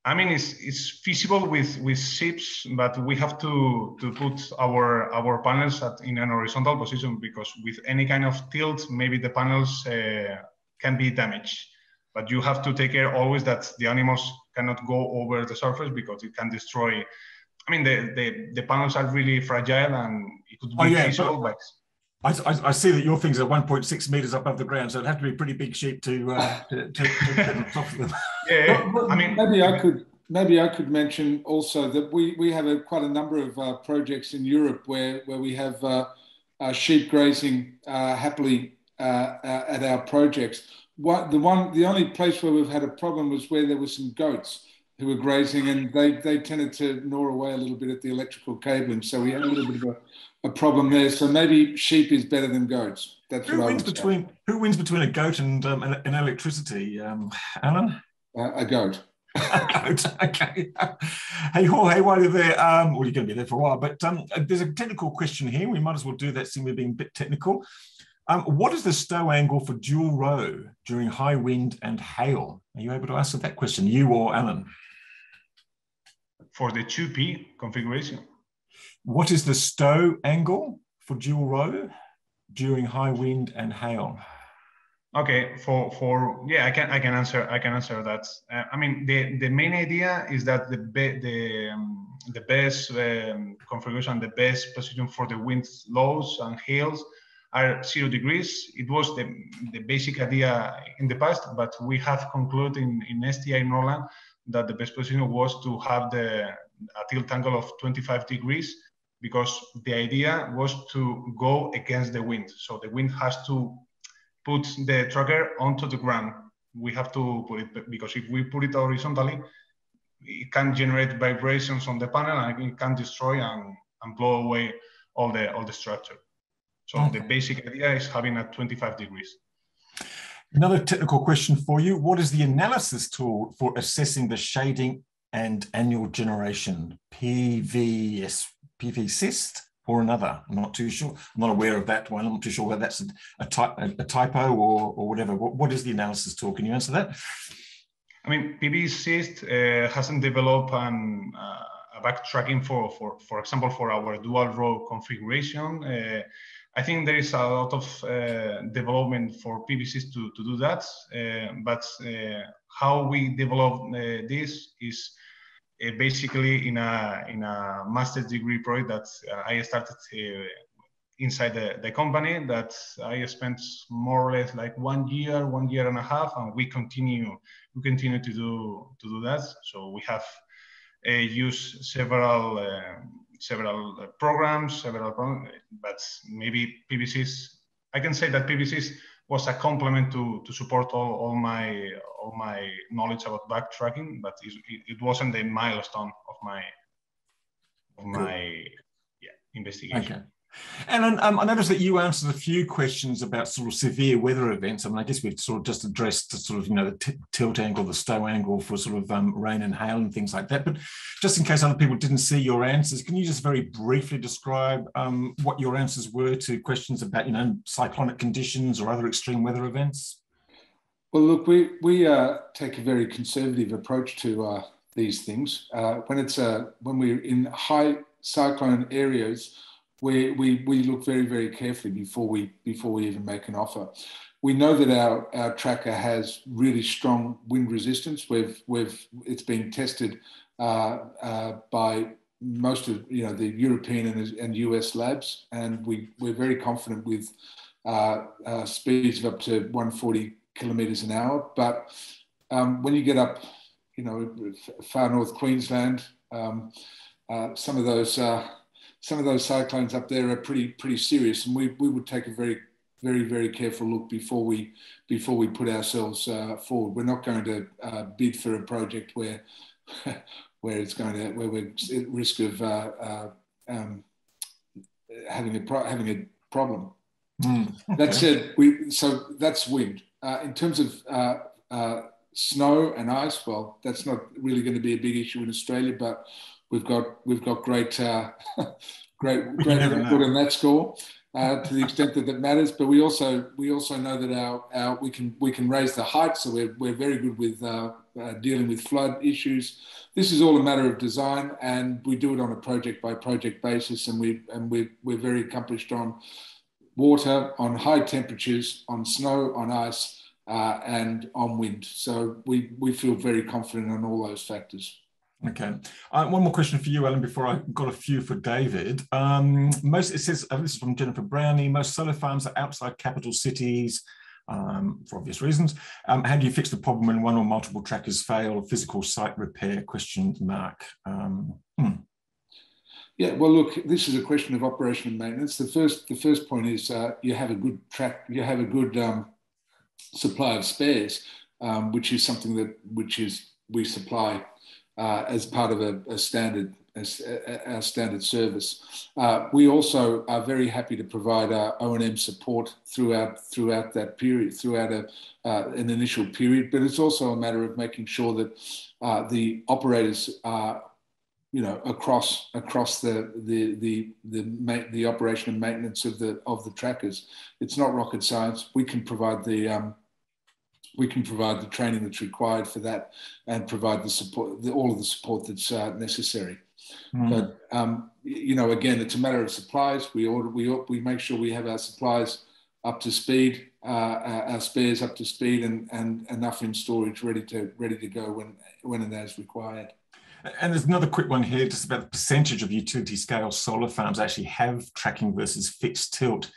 I mean, it's feasible with sheep, but we have to put our panels in an horizontal position, because with any kind of tilt, maybe the panels can be damaged. But you have to take care always that the animals cannot go over the surface, because it can destroy. I mean, the panels are really fragile, and it could be feasible. But I see that your things are 1.6 meters above the ground, so it'd have to be pretty big sheep to get on top of them. Yeah, I mean, maybe I could mention also that we have quite a number of projects in Europe where we have sheep grazing happily at our projects. The only place where we've had a problem was where there were some goats who were grazing, and they tended to gnaw away a little bit at the electrical cabling. So we had a little bit of a problem there. So maybe sheep is better than goats. That's what I would say. Who wins between a goat and electricity, Alan? A goat. A goat. Okay. Hey, Jorge, while you're there, well, you're going to be there for a while, but there's a technical question here. We might as well do that, seeing we're being a bit technical. What is the Stow angle for dual row during high wind and hail? Are you able to answer that question, you or Alan? For the 2P configuration. What is the Stow angle for dual row during high wind and hail? Okay, yeah, I can answer that. I mean, the main idea is that the best configuration, the best position for the wind lows and hails are 0 degrees. It was the basic idea in the past, but we have concluded in STI Norland that the best position was to have a tilt angle of 25 degrees, because the idea was to go against the wind. So the wind has to put the tracker onto the ground. We have to put it, because if we put it horizontally, it can generate vibrations on the panel, and it can destroy and blow away all the structure. So the basic idea is having at 25 degrees. Another technical question for you. What is the analysis tool for assessing the shading and annual generation? PVSYST? or another? I'm not too sure. I'm not aware of that one. I'm not too sure whether that's a typo or whatever. What is the analysis tool? Can you answer that? I mean, PBSys hasn't developed a backtracking for example, for our dual row configuration. I think there is a lot of development for PBSys to do that, but how we develop this is basically in a master's degree project that I started inside the company, that I spent more or less like 1 year, 1.5 years, and we continue to do that. So we have used several programs, but maybe PBSys. I can say that PBSys was a complement to support all my knowledge about backtracking, but it wasn't the milestone of my investigation. Okay. And I noticed that you answered a few questions about sort of severe weather events. I mean, I guess we've sort of just addressed the sort of, the tilt angle, the stow angle for sort of rain and hail and things like that. But just in case other people didn't see your answers, can you just very briefly describe what your answers were to questions about, cyclonic conditions or other extreme weather events? Well, look, we take a very conservative approach to these things. When we're in high cyclone areas, we look very, very carefully before we even make an offer. We know that our tracker has really strong wind resistance. It's been tested by most of the European and US labs, and we're very confident with speeds of up to 140 kilometres an hour. But when you get up, far north Queensland, some of those cyclones up there are pretty serious, and we would take a very, very, very careful look before we put ourselves forward. We're not going to bid for a project where we're at risk of having a problem. Okay. That said, so that's wind. In terms of snow and ice, well, that's not really going to be a big issue in Australia, but we've got great record on that score to the extent that matters. But we also know that we can raise the height, so we're very good with dealing with flood issues. This is all a matter of design, and we do it on a project by project basis, and we're very accomplished on water, on high temperatures, on snow, on ice, and on wind. So we feel very confident on all those factors. Okay. One more question for you, Alan, before I got a few for David. It says, this is from Jennifer Brownie, most solar farms are outside capital cities for obvious reasons. How do you fix the problem when one or multiple trackers fail? Physical site repair, ? Yeah, well, look, this is a question of operation and maintenance. The first point is you have a good supply of spares, which is something we supply as part of our standard service. We also are very happy to provide O&M support throughout that period, throughout an initial period. But it's also a matter of making sure that the operators are, across the operation and maintenance of the trackers. It's not rocket science. We can provide the training that's required for that, and provide the support, all of the support that's necessary. But again, it's a matter of supplies. We make sure we have our supplies up to speed, our spares up to speed, and enough in storage ready to go when and as required. And there's another quick one here, just about the percentage of utility scale solar farms actually have tracking versus fixed tilt.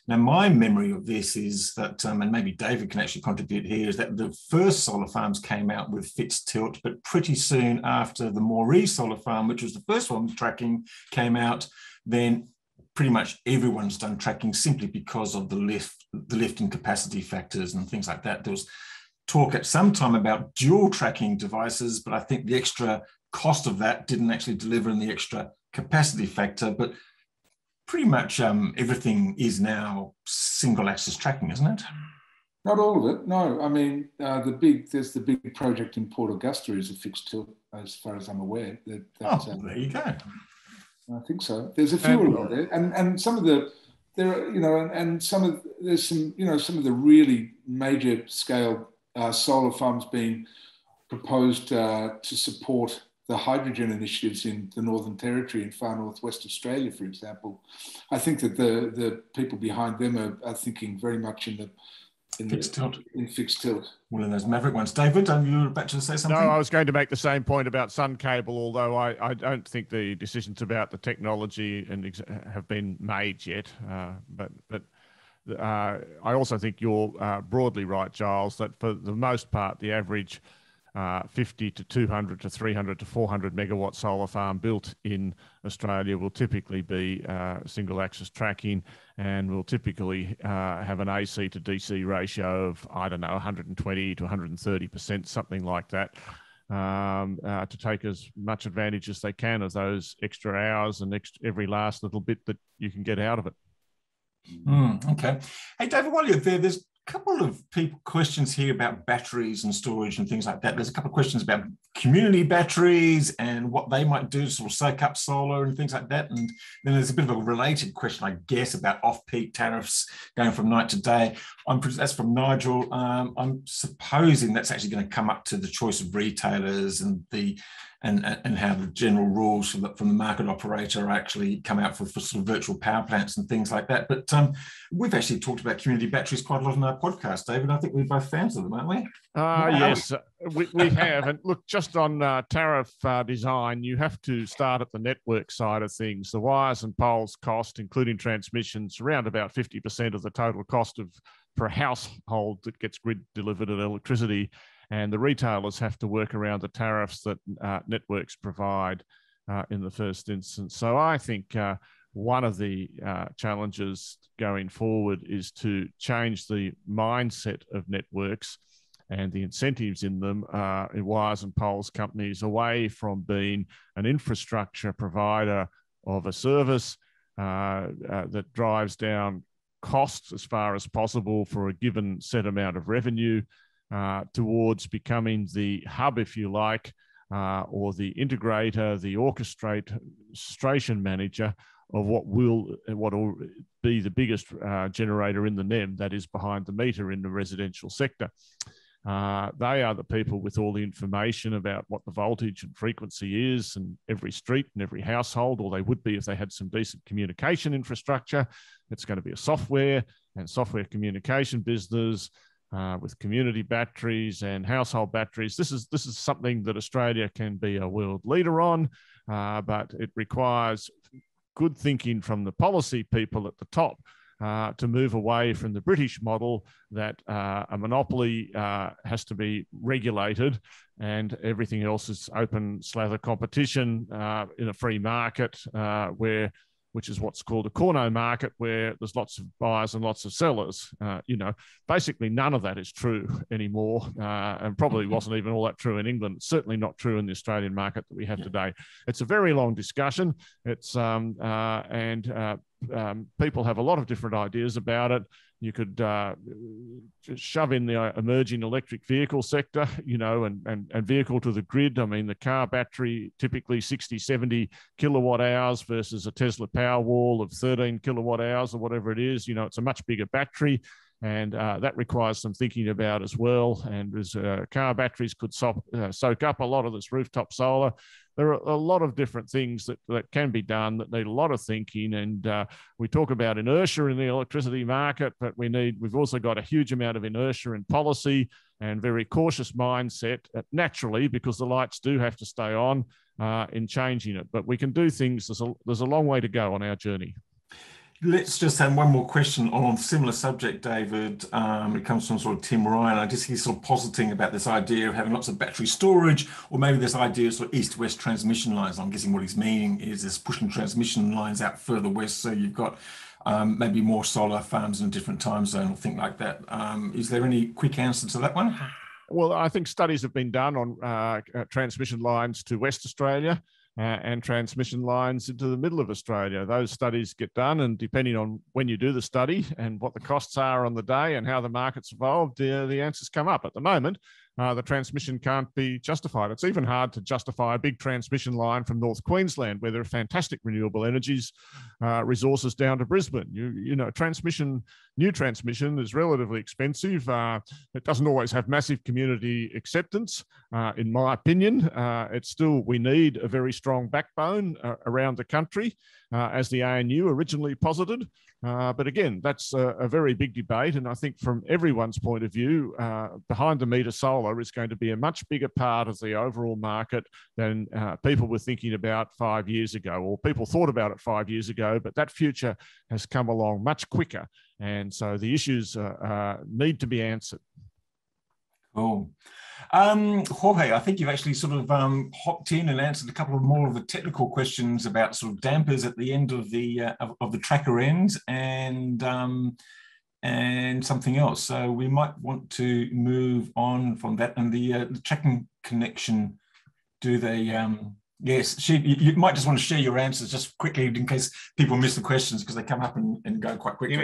Now, my memory of this is that, and maybe David can actually contribute here, is that the first solar farms came out with fixed tilt, but pretty soon after the Moree solar farm, which was the first one with tracking, came out, then pretty much everyone's done tracking simply because of the lift and capacity factors and things like that. There was talk at some time about dual tracking devices, but I think the extra cost of that didn't actually deliver in the extra capacity factor. But pretty much everything is now single axis tracking, isn't it? Not all of it, no. I mean, there's the big project in Port Augusta is a fixed tilt, as far as I'm aware. There you go. I think so. There's a few along there, and some of the there are, you know, and some of there's some, you know, some of the really major scale solar farms being proposed to support the hydrogen initiatives in the Northern Territory and far northwest Australia, for example. I think that the people behind them are thinking very much in fixed tilt. One of those maverick ones. David, you were about to say something? No, I was going to make the same point about Sun Cable, although I don't think the decisions about the technology have been made yet. But I also think you're broadly right, Giles, that for the most part, the average 50 to 200 to 300 to 400 megawatt solar farm built in Australia will typically be single axis tracking, and will typically have an AC to DC ratio of, I don't know, 120 to 130%, something like that, to take as much advantage as they can of those extra hours and every last little bit that you can get out of it. Okay. Hey, David, while you're there, there's a couple of questions here about batteries and storage and things like that. There's a couple of questions about community batteries and what they might do to sort of soak up solar and things like that. And then there's a bit of a related question, I guess, about off-peak tariffs going from night to day. That's from Nigel. I'm supposing that's actually going to come up to the choice of retailers and how the general rules from the market operator actually come out for sort of virtual power plants and things like that. But we've actually talked about community batteries quite a lot in our podcast, David. I think we're both fans of them, aren't we? Yes, we have. And look, just on tariff design, you have to start at the network side of things. The wires and poles cost, including transmissions, around about 50% of the total cost per household that gets grid delivered at electricity. And the retailers have to work around the tariffs that networks provide in the first instance. So I think one of the challenges going forward is to change the mindset of networks and the incentives in them, in wires and poles companies, away from being an infrastructure provider of a service that drives down costs as far as possible for a given set amount of revenue, towards becoming the hub, if you like, or the integrator, the orchestration manager of what will be the biggest generator in the NEM, that is behind the meter in the residential sector. They are the people with all the information about what the voltage and frequency is in every street and every household, or they would be if they had some decent communication infrastructure. It's going to be a software and software communication business, with community batteries and household batteries. This is something that Australia can be a world leader on, but it requires good thinking from the policy people at the top to move away from the British model that a monopoly has to be regulated and everything else is open slather competition in a free market which is what's called a corno market, where there's lots of buyers and lots of sellers. Basically none of that is true anymore, and probably wasn't even all that true in England. It's certainly not true in the Australian market that we have today. It's a very long discussion. It's people have a lot of different ideas about it. You could just shove in the emerging electric vehicle sector, and vehicle to the grid. I mean, the car battery, typically 60, 70 kilowatt hours versus a Tesla Powerwall of 13 kilowatt hours or whatever it is. It's a much bigger battery. And that requires some thinking about as well. And as car batteries could soak up a lot of this rooftop solar. There are a lot of different things that can be done that need a lot of thinking. And we talk about inertia in the electricity market, but we've also got a huge amount of inertia in policy and very cautious mindset, naturally, because the lights do have to stay on in changing it. But we can do things. There's a long way to go on our journey. Let's just have one more question on a similar subject, David. It comes from sort of Tim Ryan. He's sort of positing about this idea of having lots of battery storage, or maybe this idea of sort of east-west transmission lines. I'm guessing what he's meaning is pushing transmission lines out further west, so you've got maybe more solar farms in a different time zone or thing like that. Is there any quick answer to that one? Well, I think studies have been done on transmission lines to West Australia and transmission lines into the middle of Australia. Those studies get done, and depending on when you do the study and what the costs are on the day and how the market's evolved, the answers come up. At the moment, the transmission can't be justified. It's even hard to justify a big transmission line from North Queensland, where there are fantastic renewable energies resources down to Brisbane. You know, new transmission is relatively expensive. It doesn't always have massive community acceptance, in my opinion. We need a very strong backbone around the country, as the ANU originally posited. But again, that's a very big debate. And I think from everyone's point of view, behind the meter solar is going to be a much bigger part of the overall market than people were thinking about 5 years ago, or people thought about it 5 years ago, but that future has come along much quicker. And so the issues need to be answered. Cool. Jorge, I think you've actually sort of hopped in and answered a couple of more of the technical questions about sort of dampers at the end of the tracker end and something else. So we might want to move on from that. And the tracking connection, do they? Yes, you might just want to share your answers just quickly in case people miss the questions, because they come up and go quite quickly.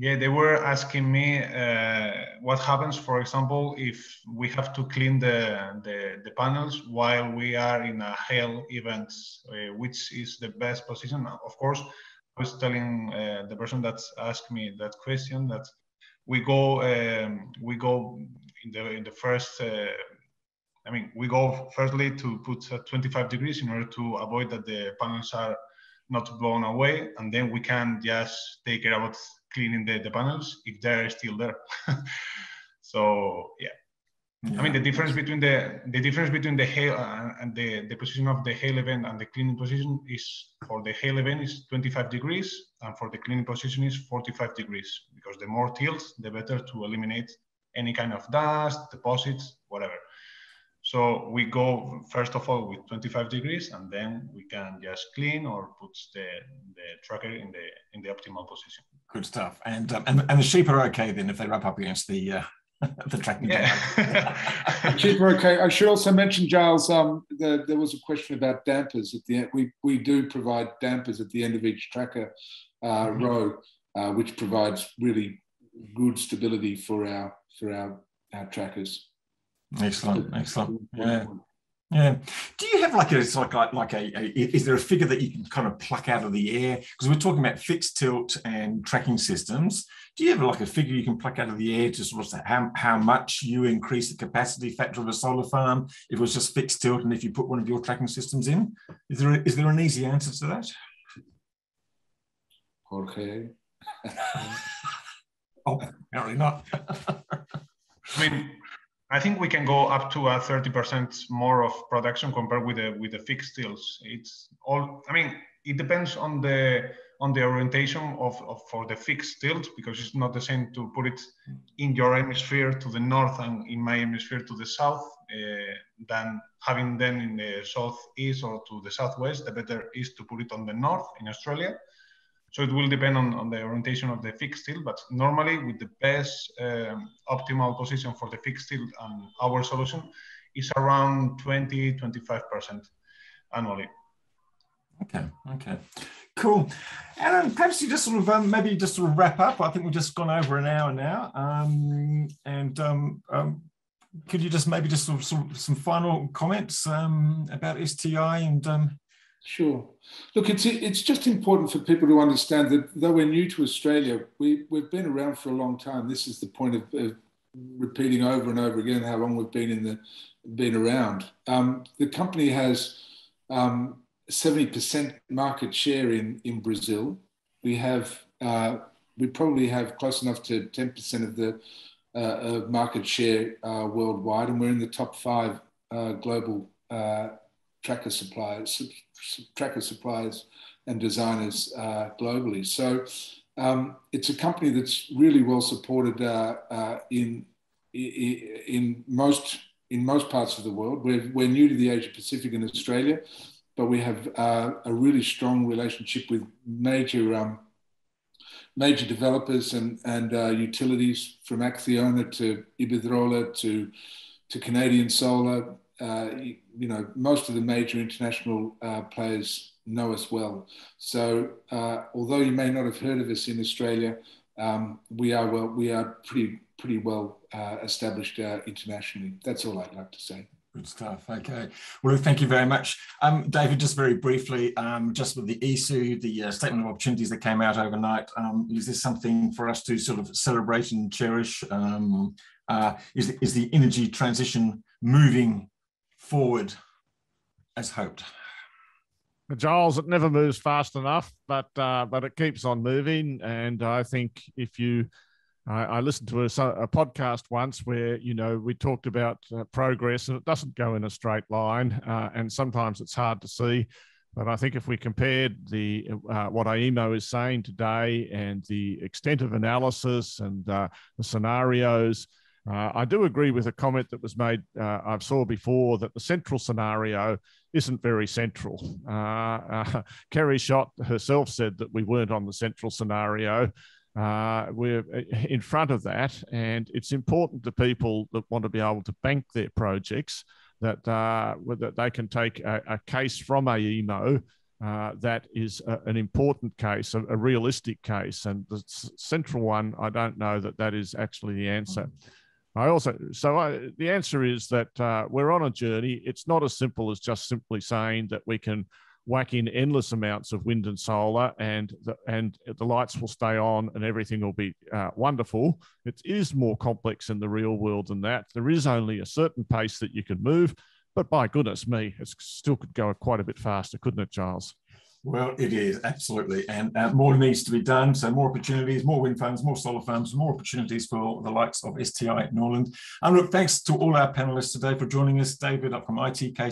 They were asking me what happens, for example, if we have to clean the panels while we are in a hail event, which is the best position. Of course, I was telling the person that asked me that question that we go in the first. We go firstly to put 25 degrees in order to avoid that the panels are not blown away, and then we can just take care about cleaning the panels if they're still there. So yeah. I mean, the difference between the hail and the position of the hail event and the cleaning position is, for the hail event is 25 degrees, and for the cleaning position is 45 degrees, because the more tilt, the better to eliminate any kind of dust, deposits, whatever. So we go first of all with 25 degrees, and then we can just clean or put the tracker in the optimal position. Good stuff. And the sheep are okay then if they rub up against the tracking. Yeah. Sheep are okay. I should also mention, Giles, there was a question about dampers at the end. We do provide dampers at the end of each tracker row, which provides really good stability for our trackers. Excellent. Yeah. Do you have is there a figure that you can kind of pluck out of the air? Because we're talking about fixed tilt and tracking systems. Do you have like a figure you can pluck out of the air to sort of say how much you increase the capacity factor of a solar farm if it was just fixed tilt and if you put one of your tracking systems in? Is there an easy answer to that? Jorge. Oh, apparently not. I think we can go up to 30% more of production compared with the fixed tilts. It's all. It depends on the orientation for the fixed tilt, because it's not the same to put it in your hemisphere to the north and in my hemisphere to the south than having them in the southeast or to the southwest. The better is to put it on the north in Australia. So it will depend on the orientation of the fixed tilt, but normally with the best optimal position for the fixed tilt and our solution is around 20-25% annually. Okay, cool. Alan, perhaps you just sort of maybe just sort of wrap up. I think we've just gone over an hour now, could you just maybe just sort of some final comments about STI and? Sure. Look, it's just important for people to understand that though we're new to Australia, we've been around for a long time. This is the point of repeating over and over again how long we've been around. The company has 70% market share in Brazil. We probably have close enough to 10% of the market share worldwide, and we're in the top 5 global tracker suppliers and designers globally. So it's a company that's really well supported in most parts of the world. We're new to the Asia Pacific and Australia, but we have a really strong relationship with major developers and utilities, from Acciona to Iberdrola to Canadian Solar. Most of the major international players know us well. So although you may not have heard of us in Australia, we are pretty well established internationally. That's all I'd like to say. Good stuff. Okay. Well, thank you very much. David, just very briefly, just with the ESU, the Statement of Opportunities that came out overnight, is this something for us to sort of celebrate and cherish? Is the energy transition moving forward as hoped? Giles, it never moves fast enough, but it keeps on moving. And I think I listened to a podcast once where, you know, we talked about progress, and it doesn't go in a straight line, and sometimes it's hard to see. But I think if we compared what IEMO is saying today and the extent of analysis and the scenarios, I do agree with a comment that was made I saw before, that the central scenario isn't very central. Kerry Schott herself said that we weren't on the central scenario. We're in front of that, and it's important to people that want to be able to bank their projects that they can take a case from IEMO that is an important case, a realistic case, and the central one, I don't know that is actually the answer. The answer is that we're on a journey. It's not as simple as just simply saying that we can whack in endless amounts of wind and solar and the lights will stay on and everything will be wonderful. It is more complex in the real world than that. There is only a certain pace that you can move, but by goodness me, it still could go quite a bit faster, couldn't it, Giles? Well, it is, absolutely. And more needs to be done. So more opportunities, more wind farms, more solar farms, more opportunities for the likes of STI Norland. And look, thanks to all our panelists today for joining us. David up from ITK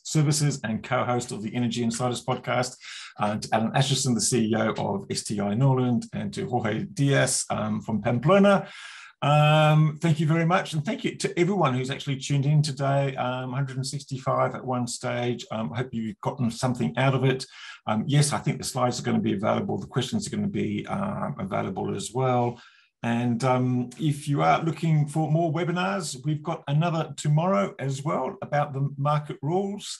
Services and co-host of the Energy Insiders podcast, to Alan Atchison, the CEO of STI Norland, and to Jorge Diaz from Pamplona. Thank you very much, and thank you to everyone who's actually tuned in today. 165 at one stage. I hope you've gotten something out of it. Yes, I think the slides are going to be available. The questions are going to be available as well. And if you are looking for more webinars, we've got another tomorrow as well about the market rules.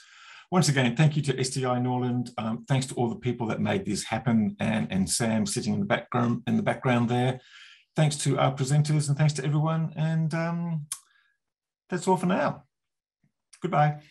Once again, thank you to STI Norland. Thanks to all the people that made this happen, and Sam sitting in the background there. Thanks to our presenters, and thanks to everyone. And that's all for now. Goodbye.